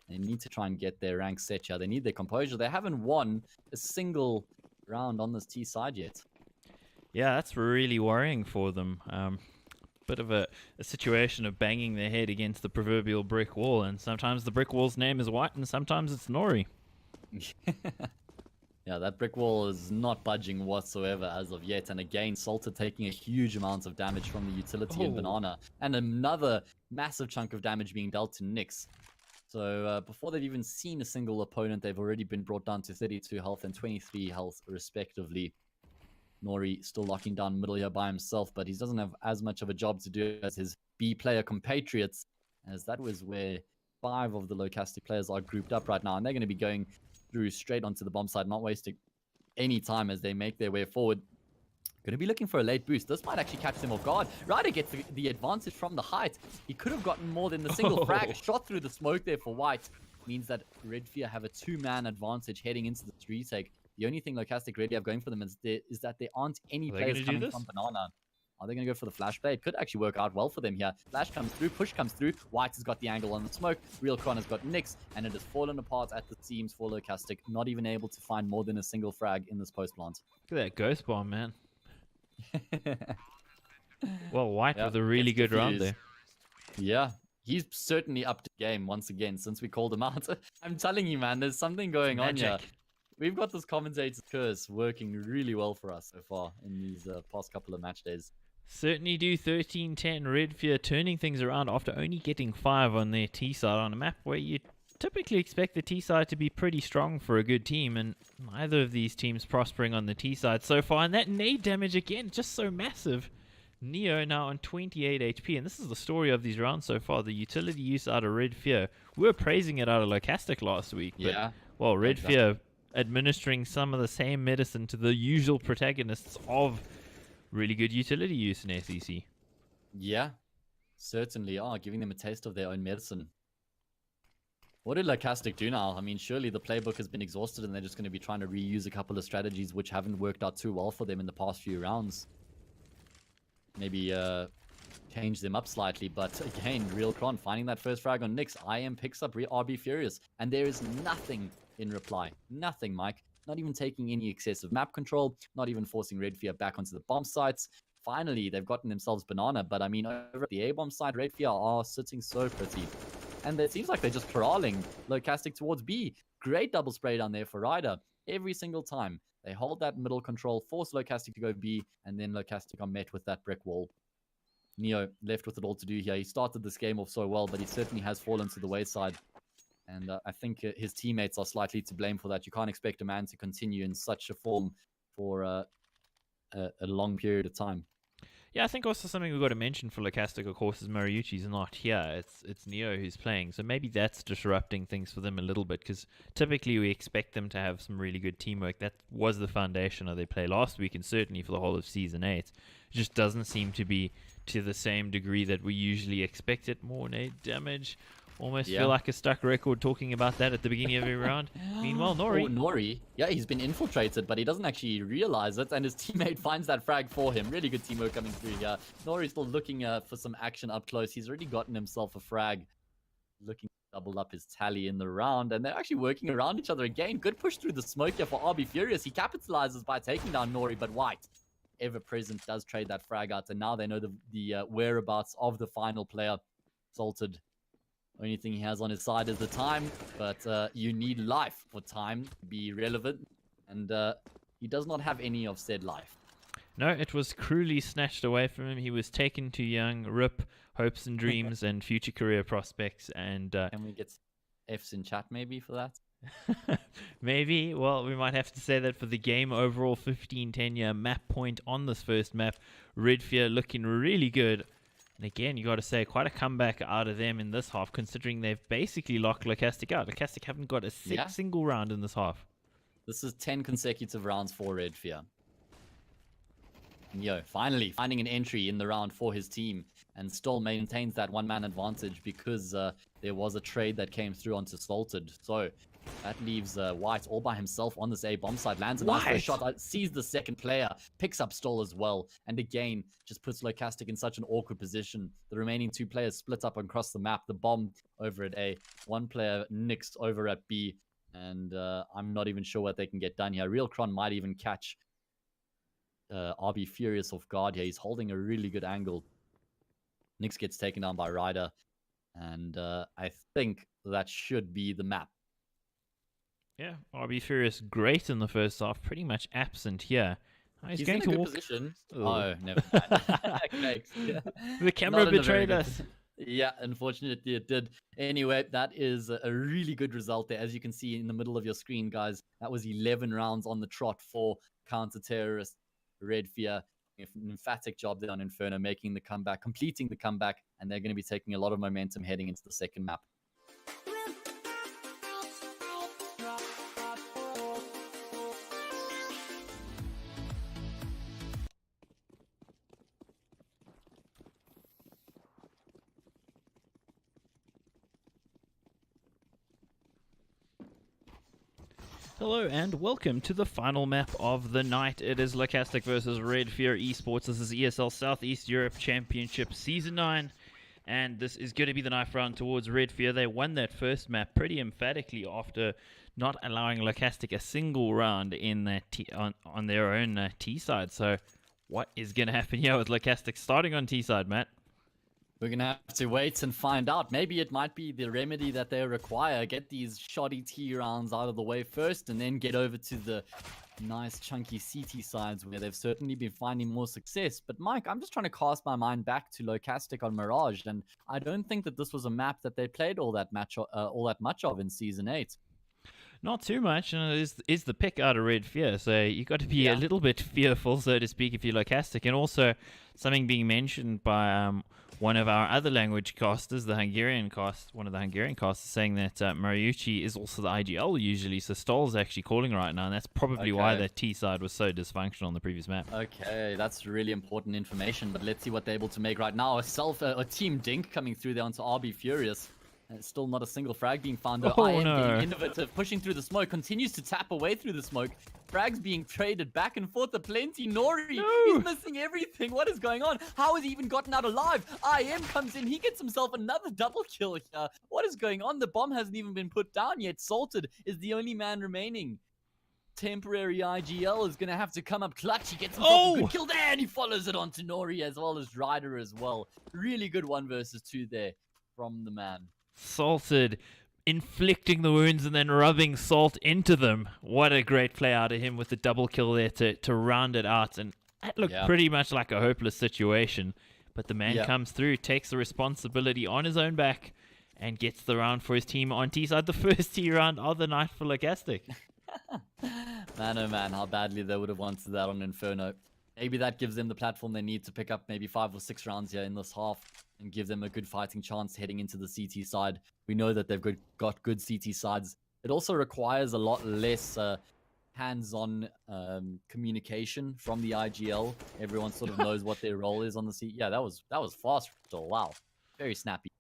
They need to try and get their rank set here. They need their composure. They haven't won a single round on this T side yet. Yeah, that's really worrying for them. Bit of a situation of banging their head against the proverbial brick wall, and sometimes the brick wall's name is White, and sometimes it's Nori. Yeah, that brick wall is not budging whatsoever as of yet. And again, Salter taking a huge amount of damage from the utility and Banana, and another massive chunk of damage being dealt to Nyx. So before they've even seen a single opponent, they've already been brought down to 32 health and 23 health respectively. Nori still locking down middle here by himself, but he doesn't have as much of a job to do as his B player compatriots, as that was where 5 of the Locastic players are grouped up right now, and they're going to be going through straight onto the bomb side, not wasting any time as they make their way forward. Going to be looking for a late boost. This might actually catch them off guard. Ryder gets the advantage from the height. He could have gotten more than the single frag shot through the smoke there for White. Means that RedFear have a 2-man advantage heading into the retake. The only thing Locastic really have going for them is that there aren't any players coming from Banana. Are they going to go for the flash play? It could actually work out well for them here. Flash comes through, push comes through. White has got the angle on the smoke. Real Cron has got Nyx, and it has fallen apart at the seams for Locastic. Not even able to find more than a single frag in this post plant. Look at that ghost bomb, man. Well, White with a really good round there. Yeah, he's certainly up to game once again since we called him out. I'm telling you, man, there's something going on here. We've got this commentator's curse working really well for us so far in these past couple of match days. Certainly do. 13-10 RedFear turning things around after only getting 5 on their T side on a map where you typically expect the T side to be pretty strong for a good team, and neither of these teams prospering on the T side so far. And that nade damage again, just so massive. Neo now on 28 HP, and this is the story of these rounds so far. The utility use out of RedFear. We were praising it out of Locastic last week, but well, RedFear administering some of the same medicine to the usual protagonists of really good utility use in SEC. Yeah, certainly are, giving them a taste of their own medicine. What did Locastic do now? I mean, surely the playbook has been exhausted and they're just going to be trying to reuse a couple of strategies which haven't worked out too well for them in the past few rounds. Maybe change them up slightly, but again, Real Cron finding that first frag on Nyx. IM picks up RB Furious, and there is nothing in reply. Nothing, Mike. Not even taking any excessive map control, not even forcing RedFear back onto the bomb sites. Finally, they've gotten themselves Banana, but I mean, over at the A-bomb side, RedFear are sitting so pretty. And it seems like they're just corralling Locastic towards B. Great double spray down there for Ryder. Every single time they hold that middle control, force Locastic to go B, and then Locastic are met with that brick wall. Neo left with it all to do here. He started this game off so well, but he certainly has fallen to the wayside. And I think his teammates are slightly to blame for that. You can't expect a man to continue in such a form for a long period of time. Yeah, I think also something we've got to mention for Locastic, of course, is Mariucci's not here. It's Neo who's playing, so maybe that's disrupting things for them a little bit, because typically we expect them to have some really good teamwork. That was the foundation of their play last week, and certainly for the whole of Season 8. It just doesn't seem to be to the same degree that we usually expect it. More nade damage. Almost feel like a stuck record talking about that at the beginning of every round. Meanwhile, Nori. Oh, Nori. Yeah, he's been infiltrated, but he doesn't actually realize it, and his teammate finds that frag for him. Really good teamwork coming through here. Nori's still looking for some action up close. He's already gotten himself a frag. Looking to double up his tally in the round, and they're actually working around each other again. Good push through the smoke here for RB Furious. He capitalizes by taking down Nori, but White, ever present, does trade that frag out, and now they know the whereabouts of the final player. Salted. Only thing he has on his side is the time, but you need life for time to be relevant, and he does not have any of said life. No, it was cruelly snatched away from him. He was taken too young. RIP, hopes and dreams and future career prospects. And can we get Fs in chat maybe for that? Maybe. Well, we might have to say that for the game overall. 15 tenure map point on this first map. RedFear looking really good. And again, you got to say, quite a comeback out of them in this half, considering they've basically locked Locastic out. Locastic haven't got a single round in this half. This is 10 consecutive rounds for RedFear. Yo, finally finding an entry in the round for his team, and still maintains that one-man advantage because there was a trade that came through onto Salted. So that leaves White all by himself on this A bomb side. Lands a nice first shot, sees the second player, picks up stall as well, and again just puts Locastic in such an awkward position. The remaining two players split up across the map. The bomb over at A, one player nicks over at B, and I'm not even sure what they can get done here. Real Kron might even catch RB Furious off guard here. He's holding a really good angle. Nyx gets taken down by Ryder, and I think that should be the map. Yeah, RB Furious great in the first half, pretty much absent here. He's going in a to good walk. Position. Ooh. Oh, never mind. The camera betrayed us. Yeah, unfortunately it did. Anyway, that is a really good result there. As you can see in the middle of your screen, guys, that was 11 rounds on the trot for counter-terrorist RedFear. An emphatic job there on Inferno, making the comeback, completing the comeback, and they're going to be taking a lot of momentum heading into the second map. Hello and welcome to the final map of the night. It is Locastic versus RedFear Esports. This is ESL Southeast Europe Championship Season 9. And this is going to be the knife round towards RedFear. They won that first map pretty emphatically after not allowing Locastic a single round in that on their own T side. So what is going to happen here with Locastic starting on T side, Matt? We're going to have to wait and find out. Maybe it might be the remedy that they require. Get these shoddy T rounds out of the way first, and then get over to the nice chunky CT sides where they've certainly been finding more success. But Mike, I'm just trying to cast my mind back to Locastic on Mirage, and I don't think that this was a map that they played all that much of in Season 8. Not too much, and it is the pick out of RedFear, so you got to be a little bit fearful, so to speak, if you're Locastic. And also, something being mentioned by one of our other language casters, one of the Hungarian casters, saying that Mariucci is also the IGL usually, so Stoll's actually calling right now, and that's probably why the T side was so dysfunctional on the previous map. Okay, that's really important information, but let's see what they're able to make right now. A Team Dink coming through there onto RB Furious. Still not a single frag being found though. Being innovative, pushing through the smoke, continues to tap away through the smoke. Frags being traded back and forth aplenty. Nori, he's missing everything. What is going on? How has he even gotten out alive? IM comes in, he gets himself another double kill here. What is going on? The bomb hasn't even been put down yet. Salted is the only man remaining. Temporary IGL is going to have to come up clutch. He gets himself a good kill there, and he follows it on to Nori as well as Ryder as well. Really good 1 versus 2 there from the man. Salted, inflicting the wounds and then rubbing salt into them. What a great play out of him with the double kill there to round it out. And that looked pretty much like a hopeless situation. But the man comes through, takes the responsibility on his own back, and gets the round for his team on T-side. The first T round of the night for Locastic. Man, oh man, how badly they would have wanted that on Inferno. Maybe that gives them the platform they need to pick up maybe 5 or 6 rounds here in this half and give them a good fighting chance heading into the CT side. We know that they've got good CT sides. It also requires a lot less hands-on communication from the IGL. Everyone sort of knows what their role is on the CT. Yeah, that was fast. Wow, very snappy.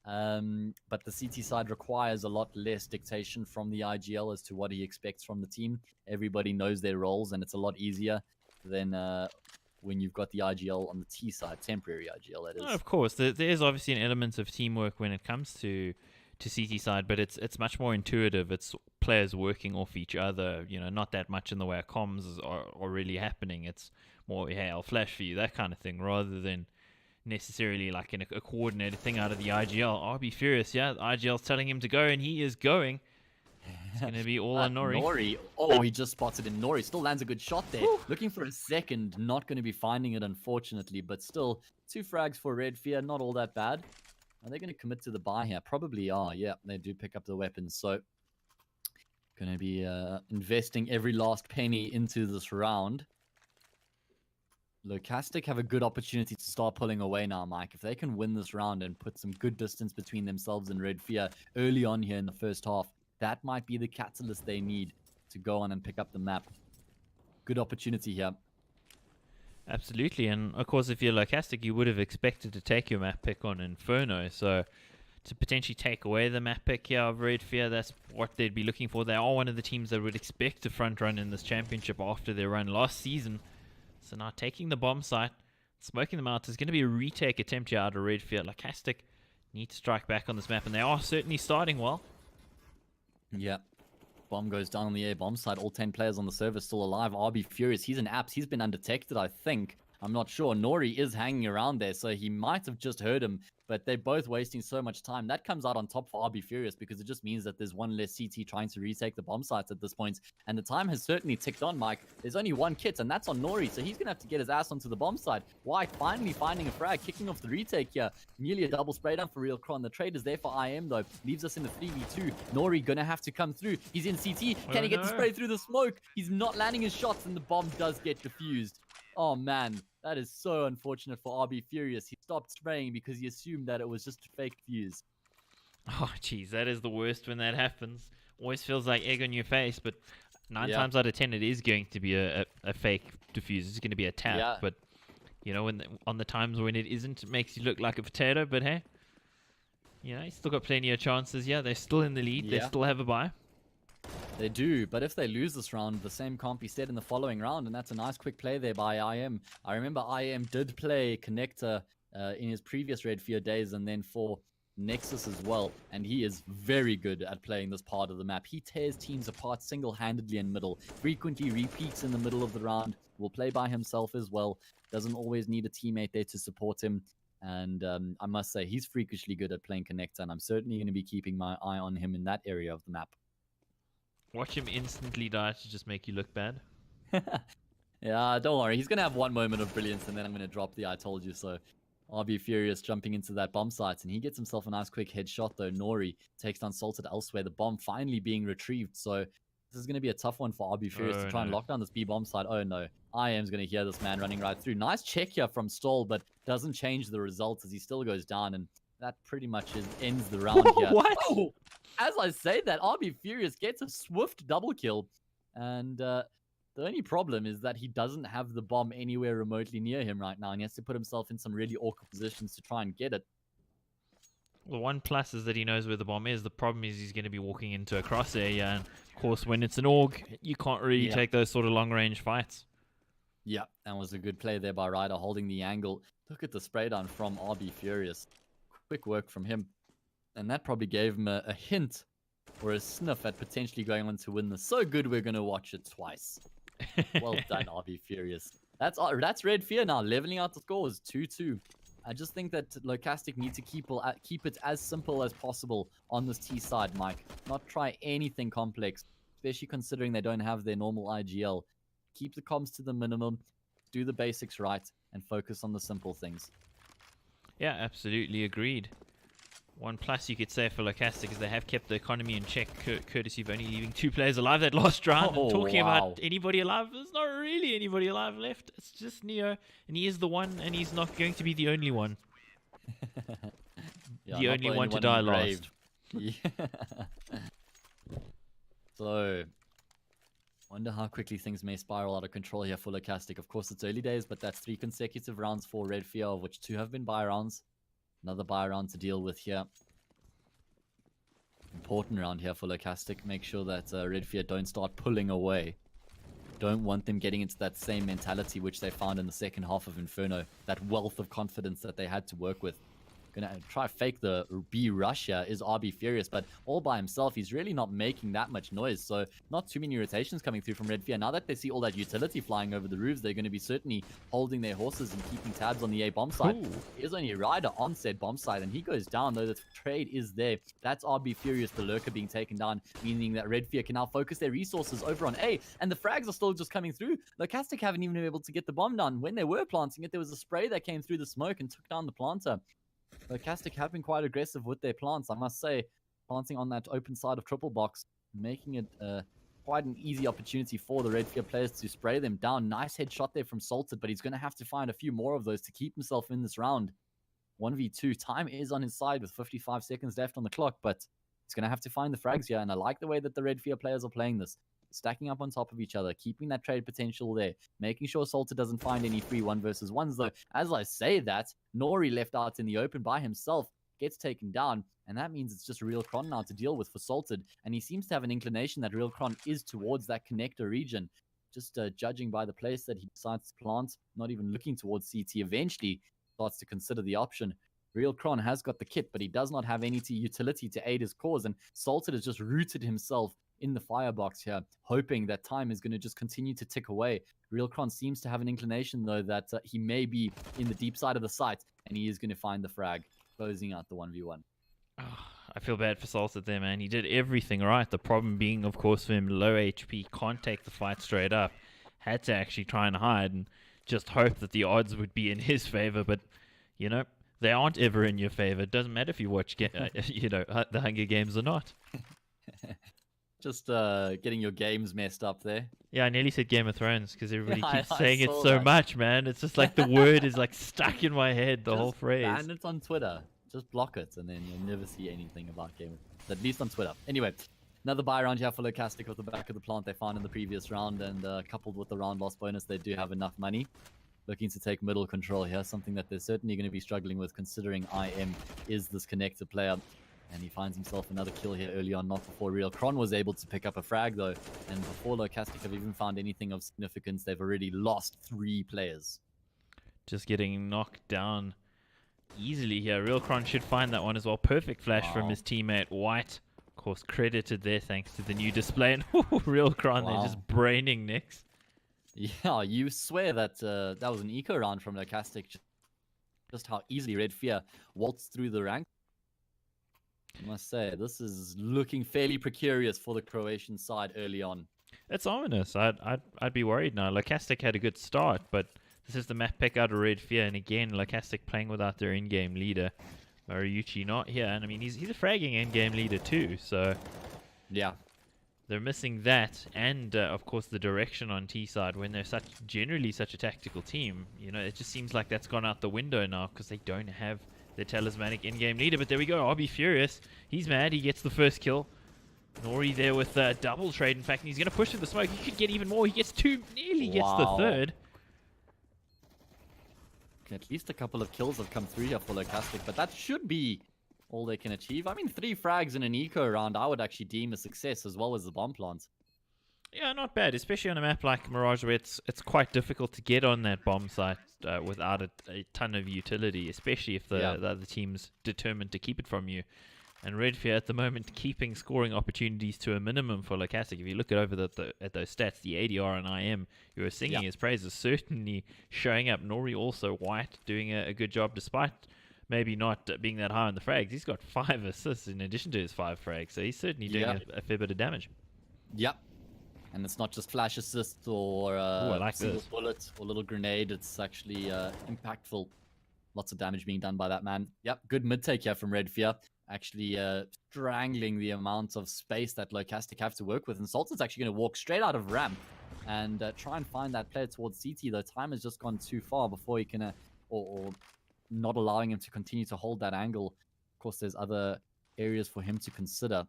But the CT side requires a lot less dictation from the IGL as to what he expects from the team. Everybody knows their roles, and it's a lot easier than when you've got the IGL on the T side, temporary IGL, that is. No, of course, there is obviously an element of teamwork when it comes to CT side, but it's much more intuitive. It's players working off each other, not that much in the way of comms are really happening. It's more, hey, I'll flash for you, that kind of thing, rather than necessarily like in a coordinated thing out of the IGL. RB Furious, the IGL's telling him to go, and he is going. It's going to be all on Nori. Nori. Oh, he just spotted in Nori. Still lands a good shot there. Woo. Looking for a second. Not going to be finding it, unfortunately. But still, 2 frags for RedFear. Not all that bad. Are they going to commit to the buy here? Probably are. Yeah, they do pick up the weapons. So, going to be investing every last penny into this round. Locastic have a good opportunity to start pulling away now, Mike. If they can win this round and put some good distance between themselves and RedFear early on here in the first half, that might be the catalyst they need to go on and pick up the map. Good opportunity here. Absolutely, and of course if you're Locastic, you would have expected to take your map pick on Inferno, so to potentially take away the map pick here of RedFear, that's what they'd be looking for. They are one of the teams that would expect to front run in this championship after their run last season. So now taking the bomb site, smoking them out, is going to be a retake attempt here out of RedFear. Locastic need to strike back on this map, and they are certainly starting well. Yeah. Bomb goes down on the A bomb side. All 10 players on the server still alive. RB Furious, he's in apps. He's been undetected, I think. I'm not sure. Nori is hanging around there, so he might have just heard him, but they're both wasting so much time. That comes out on top for RB Furious because it just means that there's one less CT trying to retake the bomb sites at this point. And the time has certainly ticked on, Mike. There's only 1 kit, and that's on Nori, so he's going to have to get his ass onto the bomb site. White finally finding a frag, kicking off the retake here. Nearly a double spray down for Real Cron. The trade is there for IM, though. Leaves us in the 3v2. Nori going to have to come through. He's in CT. Can he get the spray through the smoke? He's not landing his shots, and the bomb does get defused. Oh, man. That is so unfortunate for RB Furious. He stopped spraying because he assumed that it was just a fake fuse. Oh, jeez, that is the worst when that happens. Always feels like egg on your face, but 9 times out of 10 it is going to be a fake diffuse. It's going to be a tap, but on the times when it isn't, it makes you look like a potato. But hey, he's still got plenty of chances. Yeah, they're still in the lead. They still have a bye. They do, but if they lose this round, the same can't be said in the following round, and that's a nice quick play there by IM. I remember IM did play Connector in his previous RedFear days, and then for Nexus as well, and he is very good at playing this part of the map. He tears teams apart single-handedly in middle, frequently repeats in the middle of the round, will play by himself as well, doesn't always need a teammate there to support him, and I must say, he's freakishly good at playing Connector, and I'm certainly going to be keeping my eye on him in that area of the map. Watch him instantly die to just make you look bad. Yeah, don't worry. He's going to have 1 moment of brilliance, and then I'm going to drop the I told you so. RB Furious jumping into that bomb site, and he gets himself a nice quick headshot, though. Nori takes down Salted elsewhere. The bomb finally being retrieved, so this is going to be a tough one for RB Furious to try and lock down this B bomb site. Oh, no. IM's going to hear this man running right through. Nice check here from Stall, but doesn't change the results as he still goes down, and that pretty much ends the round here. What? Oh, as I say that, RB Furious gets a swift double kill. And the only problem is that he doesn't have the bomb anywhere remotely near him right now. And he has to put himself in some really awkward positions to try and get it. The one plus is that he knows where the bomb is. The problem is he's going to be walking into a crosshair. And of course, when it's an AUG, you can't really take those sort of long-range fights. Yeah, that was a good play there by Ryder, holding the angle. Look at the spray down from RB Furious. Quick work from him. And that probably gave him a hint or a sniff at potentially going on to win this. So good, we're going to watch it twice. Well done, RB Furious. That's RedFear now, leveling out the scores, 2-2. I just think that Locastic need to keep it as simple as possible on this T side, Mike. Not try anything complex, especially considering they don't have their normal IGL. Keep the comms to the minimum, do the basics right, and focus on the simple things. Yeah, absolutely agreed. One plus you could say for Locastic is they have kept the economy in check, courtesy of only leaving 2 players alive that last round. And talking about anybody alive, there's not really anybody alive left. It's just Neo, and he is the one, and he's not going to be the only one. Yeah, the only one to die last. Yeah. So, wonder how quickly things may spiral out of control here for Locastic. Of course, it's early days, but that's 3 consecutive rounds for RedFear, of which 2 have been buy rounds. Another buy round to deal with here. Important round here for Locastic. Make sure that RedFear don't start pulling away. Don't want them getting into that same mentality which they found in the second half of Inferno. That wealth of confidence that they had to work with. Gonna try fake the B rush here is RB Furious, but all by himself, he's really not making that much noise. So not too many rotations coming through from RedFear. Now that they see all that utility flying over the roofs, they're going to be certainly holding their horses and keeping tabs on the A bomb site. There's only a rider on said bomb site, and he goes down, though the trade is there. That's RB Furious, the lurker, being taken down, meaning that RedFear can now focus their resources over on A, and the frags are still just coming through. Locastic haven't even been able to get the bomb down. When they were planting it, there was a spray that came through the smoke and took down the planter. Locastic have been quite aggressive with their plants, I must say. Planting on that open side of triple box, making it quite an easy opportunity for the RedFear players to spray them down. Nice headshot there from Salted, but he's going to have to find a few more of those to keep himself in this round. 1v2, time is on his side with 55 seconds left on the clock, but he's going to have to find the frags here, and I like the way that the RedFear players are playing this. Stacking up on top of each other, keeping that trade potential there, making sure Salter doesn't find any free 1v1s, though. As I say that, Nori left out in the open by himself, gets taken down, and that means it's just Real Cron now to deal with for Salted, and he seems to have an inclination that Real Cron is towards that connector region. Just judging by the place that he decides to plant, not even looking towards CT, eventually starts to consider the option. Real Cron has got the kit, but he does not have any utility to aid his cause, and Salted has just rooted himself in the firebox here, hoping that time is going to just continue to tick away. Real Cron seems to have an inclination, though, that he may be in the deep side of the site, and he is going to find the frag, closing out the 1v1. I feel bad for Salted there, man. He did everything right. The problem being, of course, for him, low HP, can't take the fight straight up. Had to actually try and hide and just hope that the odds would be in his favor, but, you know, they aren't ever in your favor. It doesn't matter if you watch, the Hunger Games or not. Just getting your games messed up there. Yeah, I nearly said Game of Thrones because everybody keeps saying it so much, man. It's just like the word is like stuck in my head, the whole phrase. Ban it on Twitter. Just block it, and then you'll never see anything about Game of Thrones, at least on Twitter. Anyway, another buy round here for Locastic with the back of the plant they found in the previous round, and coupled with the round loss bonus, they do have enough money. Looking to take middle control here, something that they're certainly going to be struggling with, considering IM is this connected player. And he finds himself another kill here early on, not before Real Cron was able to pick up a frag, though. And before Locastic have even found anything of significance, they've already lost 3 players. Just getting knocked down easily here. Real Cron should find that one as well. Perfect flash from his teammate White. Of course, credited there thanks to the new display. And Real Cron, they're just braining Nix. Yeah, you swear that that was an eco round from Locastic. Just how easily RedFear waltzed through the rank. I must say, this is looking fairly precarious for the Croatian side early on. It's ominous. I'd be worried now. Locastic had a good start, but this is the map pick out of RedFear, and again, Locastic playing without their in-game leader. Mariucci not here, and I mean, he's a fragging in-game leader too, so... Yeah. They're missing that, and of course the direction on T side when they're generally such a tactical team. You know, it just seems like that's gone out the window now because they don't have the talismanic in-game leader. But there we go, RB Furious. He's mad. He gets the first kill. Nori there with a double trade. In fact, he's going to push to the smoke. He could get even more. He gets 2, nearly gets the 3rd. At least a couple of kills have come through here for Locastic, but that should be all they can achieve. I mean, 3 frags in an eco round, I would actually deem a success, as well as the bomb plant. Yeah, not bad, especially on a map like Mirage, where it's quite difficult to get on that bomb site without a ton of utility, especially if the other team's determined to keep it from you. And RedFear at the moment keeping scoring opportunities to a minimum for Locastic. If you look at those stats, the ADR and IM, you were singing his praises, certainly showing up. Nori also White doing a good job despite maybe not being that high on the frags. He's got 5 assists in addition to his 5 frags, so he's certainly doing a fair bit of damage. Yep. And it's not just flash assist or single bullet or little grenade. It's actually impactful. Lots of damage being done by that man. Yep, good mid-take here from RedFear. Actually strangling the amount of space that Locastic have to work with. And Sultan's actually going to walk straight out of ramp and try and find that player towards CT. The time has just gone too far before he can, or not allowing him to continue to hold that angle. Of course, there's other areas for him to consider.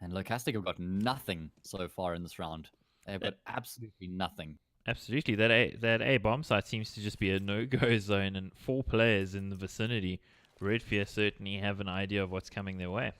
And Locastic have got nothing so far in this round. They've got absolutely nothing. Absolutely. That A bomb site seems to just be a no-go zone, and 4 players in the vicinity. RedFear certainly have an idea of what's coming their way.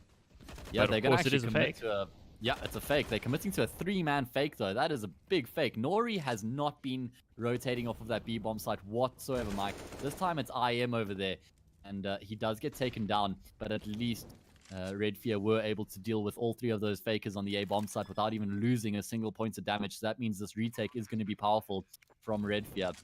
Yeah, but they're going to actually commit to a... Yeah, it's a fake. They're committing to a 3-man fake, though. That is a big fake. Nori has not been rotating off of that B bomb site whatsoever, Mike. This time it's IM over there, and he does get taken down, but at least RedFear were able to deal with all 3 of those fakers on the A bomb site without even losing a single point of damage. So that means this retake is going to be powerful from RedFear.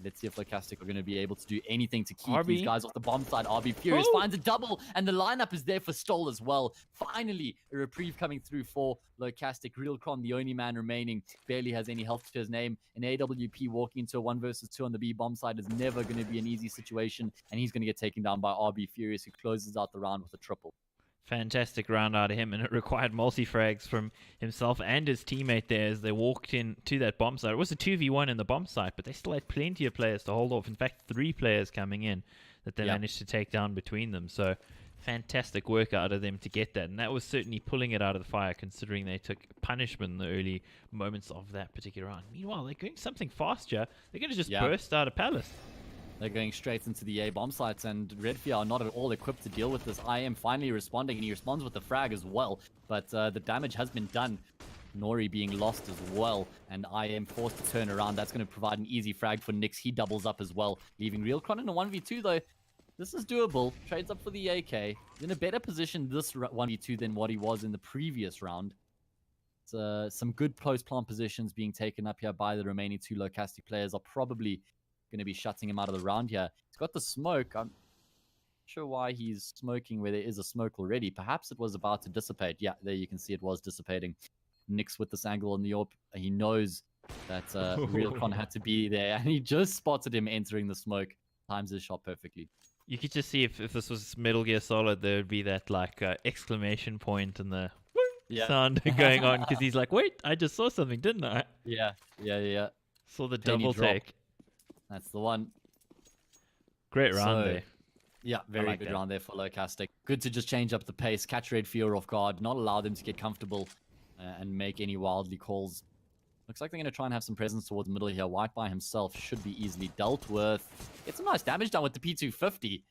Let's see if Locastic are going to be able to do anything to keep these guys off the bomb side. RB Furious finds a double, and the lineup is there for Stole as well. Finally, a reprieve coming through for Locastic. Realcron, the only man remaining, barely has any health to his name. An AWP walking into a 1 versus 2 on the B bomb side is never going to be an easy situation, and he's going to get taken down by RB Furious, who closes out the round with a triple. Fantastic round out of him, and it required multi-frags from himself and his teammate there as they walked in to that bomb site. It was a 2v1 in the bomb site, but they still had plenty of players to hold off. In fact, 3 players coming in that they managed to take down between them. So fantastic work out of them to get that, and that was certainly pulling it out of the fire, considering they took punishment in the early moments of that particular round. Meanwhile, they're doing something faster. They're going to just burst out of Palace. They're going straight into the A bomb sites, and RedFear are not at all equipped to deal with this. IM finally responding, and he responds with the frag as well. But the damage has been done. Nori being lost as well, and IM forced to turn around. That's going to provide an easy frag for Nyx. He doubles up as well, leaving Realcron in a 1v2 though. This is doable. Trades up for the AK. He's in a better position this 1v2 than what he was in the previous round. Some good post-plant positions being taken up here by the remaining 2 Locastic players are probably going to be shutting him out of the round here. He's got the smoke. I'm not sure why he's smoking where there is a smoke already. Perhaps it was about to dissipate. Yeah, there you can see it was dissipating. Nyx with this angle on the AWP. He knows that Realcron had to be there, and he just spotted him entering the smoke. Times his shot perfectly. You could just see if this was Metal Gear Solid, there would be that like exclamation point and the sound going on, because he's like, wait, I just saw something, didn't I? Yeah. Saw the double take. That's the one. Great round there. Yeah, very good round there for Locastic. Good to just change up the pace, catch RedFear off guard, not allow them to get comfortable and make any wildly calls. Looks like they're going to try and have some presence towards the middle here. White by himself should be easily dealt with. Get some nice damage done with the P250.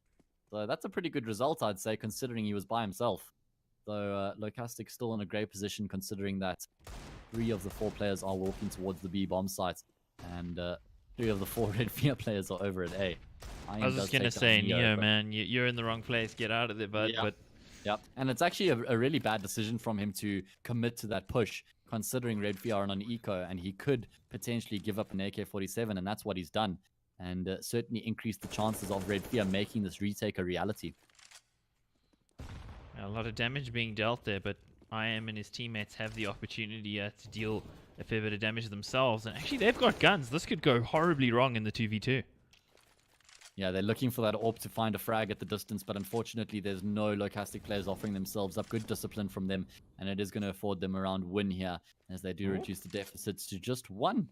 So that's a pretty good result, I'd say, considering he was by himself. So Locastic still in a great position, considering that 3 of the 4 players are walking towards the B bomb site. And 3 of the 4 RedFear players are over at A. I was just going to say, Neo, man, you're in the wrong place. Get out of there, bud. Yep. And it's actually a really bad decision from him to commit to that push, considering RedFear are on eco, and he could potentially give up an AK-47, and that's what he's done. And certainly increase the chances of RedFear making this retake a reality. A lot of damage being dealt there, but IM and his teammates have the opportunity to deal a fair bit of damage themselves. And actually, they've got guns. This could go horribly wrong in the 2v2. Yeah, they're looking for that AWP to find a frag at the distance, but unfortunately, there's no Locastic players offering themselves up. Good discipline from them, and it is going to afford them a round win here, as they do reduce the deficits to just 1.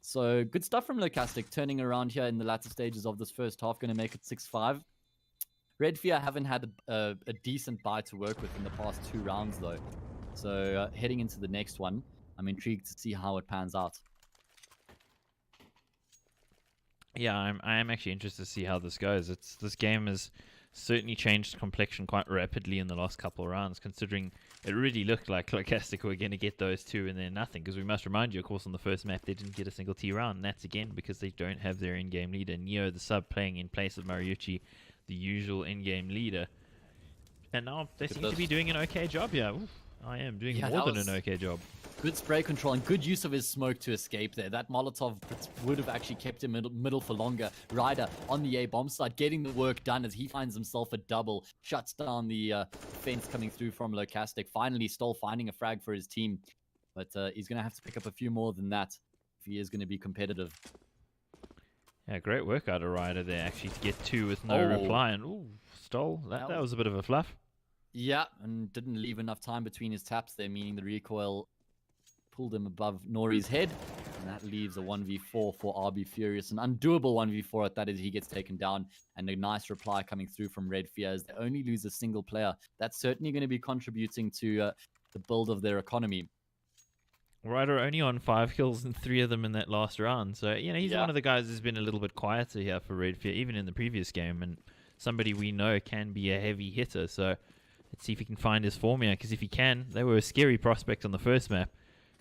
So, good stuff from Locastic, turning around here in the latter stages of this first half, going to make it 6-5. RedFear haven't had a decent buy to work with in the past 2 rounds, though. So, heading into the next one, I'm intrigued to see how it pans out. Yeah, I am actually interested to see how this goes. This game has certainly changed complexion quite rapidly in the last couple of rounds, considering it really looked like Locastic were going to get those 2 and then nothing. Because we must remind you, of course, on the first map, they didn't get a single T round. And that's, again, because they don't have their in-game leader. Neo, the sub, playing in place of Mariucci, the usual in-game leader. And now they Look at seem to this. be doing an okay job. Yeah, oof, I am doing Yeah, more that than an was okay job. good spray control and good use of his smoke to escape there. That Molotov would have actually kept him middle for longer. Ryder on the A bomb side, getting the work done as he finds himself a double. Shuts down the fence coming through from Locastic. Finally, Stoll finding a frag for his team. But he's going to have to pick up a few more than that if he is going to be competitive. Yeah, great work out of Ryder there, actually, to get 2 with no Oh. reply. And, ooh, Stoll, that was a bit of a fluff. Yeah, and didn't leave enough time between his taps there, meaning the recoil pulled him above Nori's head. And that leaves a 1v4 for RB Furious. An undoable 1v4 at that as he gets taken down. And a nice reply coming through from RedFear as they only lose a single player. That's certainly going to be contributing to the build of their economy. Ryder only on 5 kills and 3 of them in that last round. So, he's one of the guys who's been a little bit quieter here for RedFear, even in the previous game. And somebody we know can be a heavy hitter. So, let's see if he can find his form here. Because if he can, they were a scary prospect on the first map.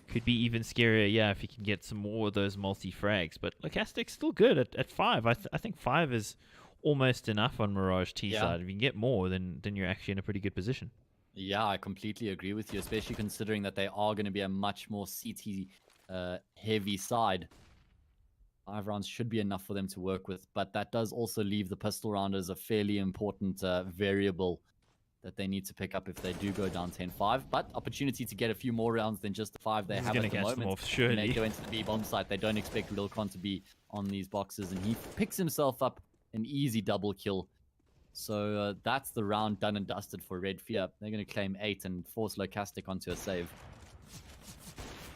Could be even scarier, if he can get some more of those multi-frags. But Locastic's still good at 5. I think 5 is almost enough on Mirage T side. If you can get more, then you're actually in a pretty good position. Yeah, I completely agree with you, especially considering that they are going to be a much more CT heavy side. 5 rounds should be enough for them to work with, but that does also leave the pistol round as a fairly important variable that they need to pick up if they do go down 10-5. But opportunity to get a few more rounds than just the 5 they have at the moment. Them off, surely. When they go into the B bomb site, they don't expect Lilcon to be on these boxes, and he picks himself up an easy double kill. So that's the round done and dusted for RedFear. They're going to claim 8 and force Locastic onto a save.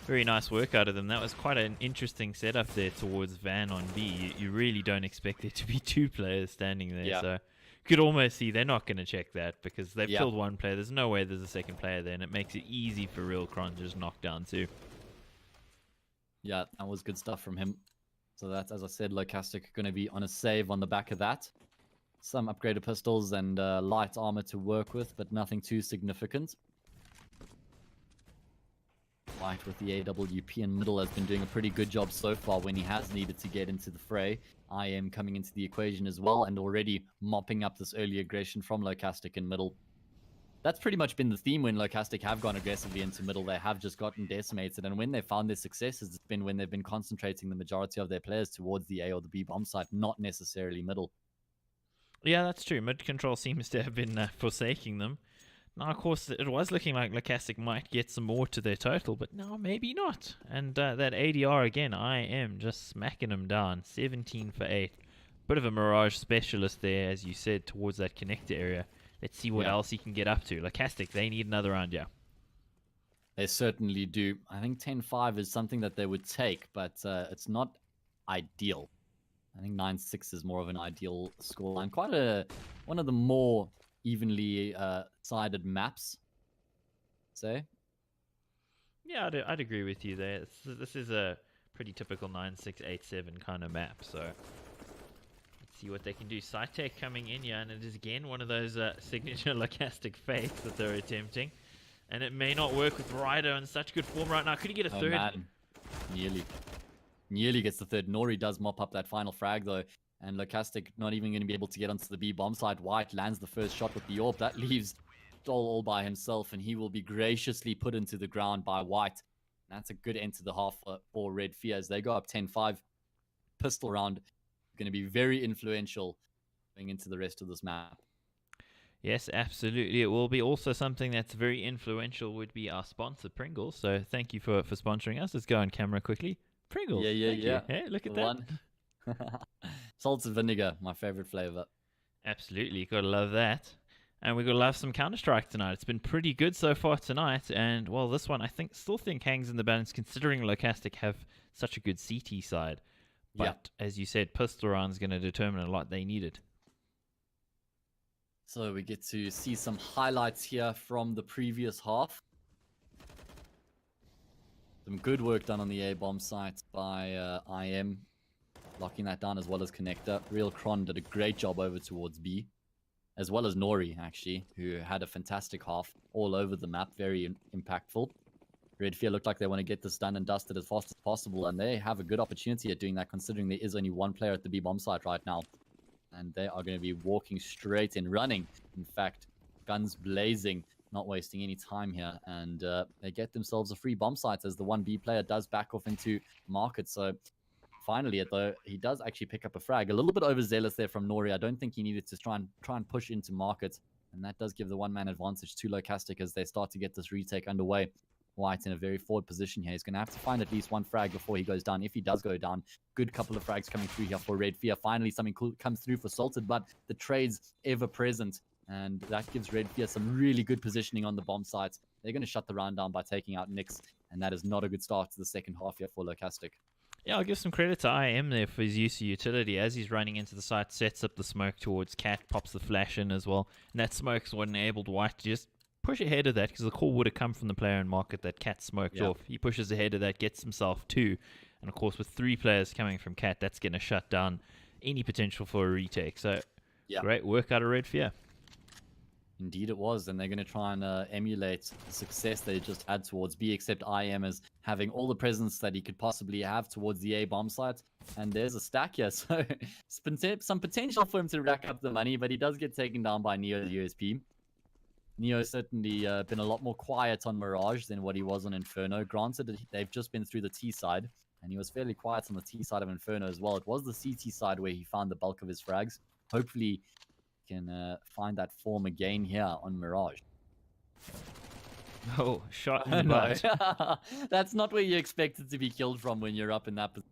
Very nice work out of them. That was quite an interesting setup there towards Van on B. You really don't expect there to be 2 players standing there. Yeah. So you could almost see they're not going to check that because they've killed 1 player. There's no way there's a second player there, and it makes it easy for Real Cron to just knock down 2. Yeah, that was good stuff from him. So that's, as I said, Locastic going to be on a save on the back of that. Some upgraded pistols and light armor to work with, but nothing too significant. White with the AWP in middle has been doing a pretty good job so far when he has needed to get into the fray. I am coming into the equation as well and already mopping up this early aggression from Locastic in middle. That's pretty much been the theme when Locastic have gone aggressively into middle. They have just gotten decimated, and when they found their successes, it's been when they've been concentrating the majority of their players towards the A or the B bomb site, not necessarily middle. Yeah, that's true. Mid control seems to have been forsaking them. Now, of course, it was looking like Locastic might get some more to their total, but no, maybe not. And that ADR again, I am just smacking him down. 17 for 8. Bit of a Mirage specialist there, as you said, towards that connector area. Let's see what else he can get up to. Locastic, they need another round, yeah. They certainly do. I think 10-5 is something that they would take, but it's not ideal. I think 9-6 is more of an ideal scoreline. One of the more evenly sided maps, say. Yeah, I'd agree with you there. This is a pretty typical 9-6-8-7 kind of map, so let's see what they can do. Cytec coming in here, and it is again one of those signature Locastic fakes that they're attempting. And it may not work with Ryder in such good form right now. Could he get a third? Man. Nearly gets the third. Nori does mop up that final frag, though. And Locastic not even going to be able to get onto the B bomb side. White lands the first shot with the AWP. That leaves Stoll all by himself, and he will be graciously put into the ground by White. And that's a good end to the half for RedFear as they go up 10-5. Pistol round going to be very influential going into the rest of this map. Yes, absolutely. It will be. Also something that's very influential would be our sponsor, Pringles. So thank you for sponsoring us. Let's go on camera quickly. Pringles. Yeah. Hey, look at that. Salt and vinegar, my favorite flavor. Absolutely. Got to love that. And we've got to love some Counter-Strike tonight. It's been pretty good so far tonight. And, well, this one I still think hangs in the balance considering Locastic have such a good CT side. But, as you said, pistol round is going to determine a lot. They need it. So we get to see some highlights here from the previous half. Some good work done on the A-bomb site by IM. Locking that down as well as Connector. Real Cron did a great job over towards B. As well as Nori, actually, who had a fantastic half all over the map. Very impactful. RedFear looked like they want to get this done and dusted as fast as possible. And they have a good opportunity at doing that considering there is only 1 player at the B-bomb site right now. And they are going to be walking straight in, running, in fact, guns blazing, not wasting any time here. And they get themselves a free bomb site as the 1B player does back off into market. So finally, though, he does actually pick up a frag. A little bit overzealous there from Nori. I don't think he needed to try and push into market. And that does give the one-man advantage to Locastic as they start to get this retake underway. White in a very forward position here. He's going to have to find at least one frag before he goes down. If he does go down, good couple of frags coming through here for RedFear. Finally, something cool comes through for Salted, but the trade's ever present. And that gives RedFear some really good positioning on the bomb sites. They're going to shut the round down by taking out Nyx. And that is not a good start to the second half here for Locastic. Yeah, I'll give some credit to IM there for his use of utility. As he's running into the site, sets up the smoke towards Cat, pops the flash in as well. And that smoke's what enabled White to just push ahead of that, because the call would have come from the player in market that Cat smoked off. He pushes ahead of that, gets himself 2. And of course, with 3 players coming from Cat, that's going to shut down any potential for a retake. So, great work out of RedFear. Indeed it was, and they're going to try and emulate the success they just had towards B, except IM is having all the presence that he could possibly have towards the A bomb site. And there's a stack here, so some potential for him to rack up the money, but he does get taken down by Neo, the USP. Neo certainly been a lot more quiet on Mirage than what he was on Inferno. Granted, they've just been through the T side, and he was fairly quiet on the T side of Inferno as well. It was the CT side where he found the bulk of his frags. Hopefully, can find that form again here on Mirage. Oh, shot in the butt. That's not where you expect it to be killed from when you're up in that position,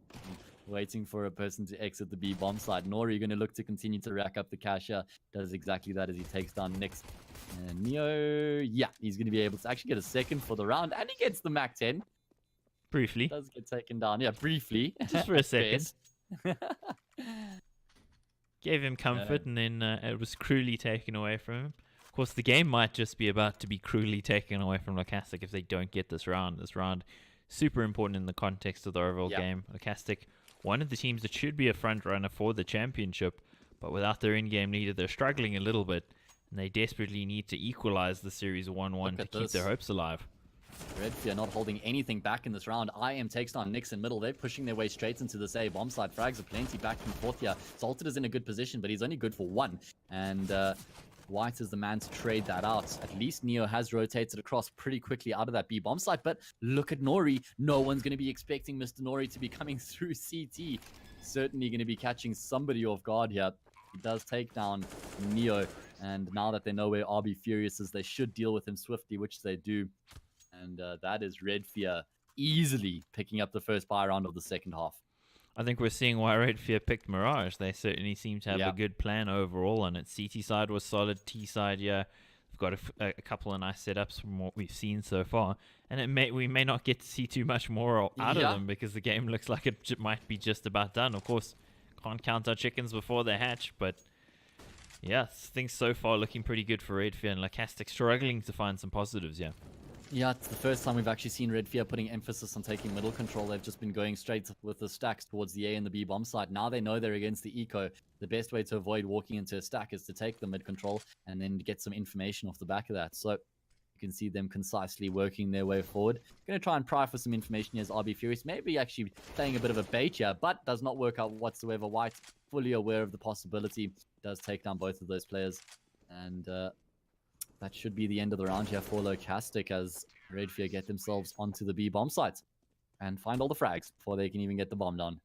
waiting for a person to exit the B bomb site. Nor are you going to look to continue to rack up the cash here. Does exactly that as he takes down Nyx. And Neo, he's going to be able to actually get a second for the round, and he gets the Mac 10. Briefly. Does get taken down, briefly. Just for a second. Gave him comfort, and then it was cruelly taken away from him. Of course, the game might just be about to be cruelly taken away from Locastic if they don't get this round. This round, super important in the context of the overall game. Locastic, one of the teams that should be a front runner for the championship, but without their in-game leader, they're struggling a little bit, and they desperately need to equalize the series 1-1 to keep their hopes alive. RedFear not holding anything back in this round. IM takes down Nyx in middle. They're pushing their way straight into this A bomb side. Frags are plenty back and forth here. Salted is in a good position, but he's only good for 1. And White is the man to trade that out. At least Neo has rotated across pretty quickly out of that B bomb site. But look at Nori. No one's going to be expecting Mr. Nori to be coming through CT. Certainly going to be catching somebody off guard here. He does take down Neo. And now that they know where RB Furious is, they should deal with him swiftly, which they do. And that is RedFear easily picking up the first buy round of the second half. I think we're seeing why RedFear picked Mirage. They certainly seem to have a good plan overall on it. CT side was solid. T side, we've got a couple of nice setups from what we've seen so far. And we may not get to see too much more out of them because the game looks like it might be just about done. Of course, can't count our chickens before they hatch, but things so far looking pretty good for RedFear, and Locastic struggling to find some positives, Yeah, it's the first time we've actually seen RedFear putting emphasis on taking middle control. They've just been going straight with the stacks towards the A and the B bomb site. Now they know they're against the eco. The best way to avoid walking into a stack is to take the mid control and then get some information off the back of that. So you can see them concisely working their way forward. Going to try and pry for some information here as RB Furious. Maybe actually playing a bit of a bait here, but does not work out whatsoever. White, fully aware of the possibility, does take down both of those players. And that should be the end of the round here for Locastic as RedFear get themselves onto the B bomb site and find all the frags before they can even get the bomb down.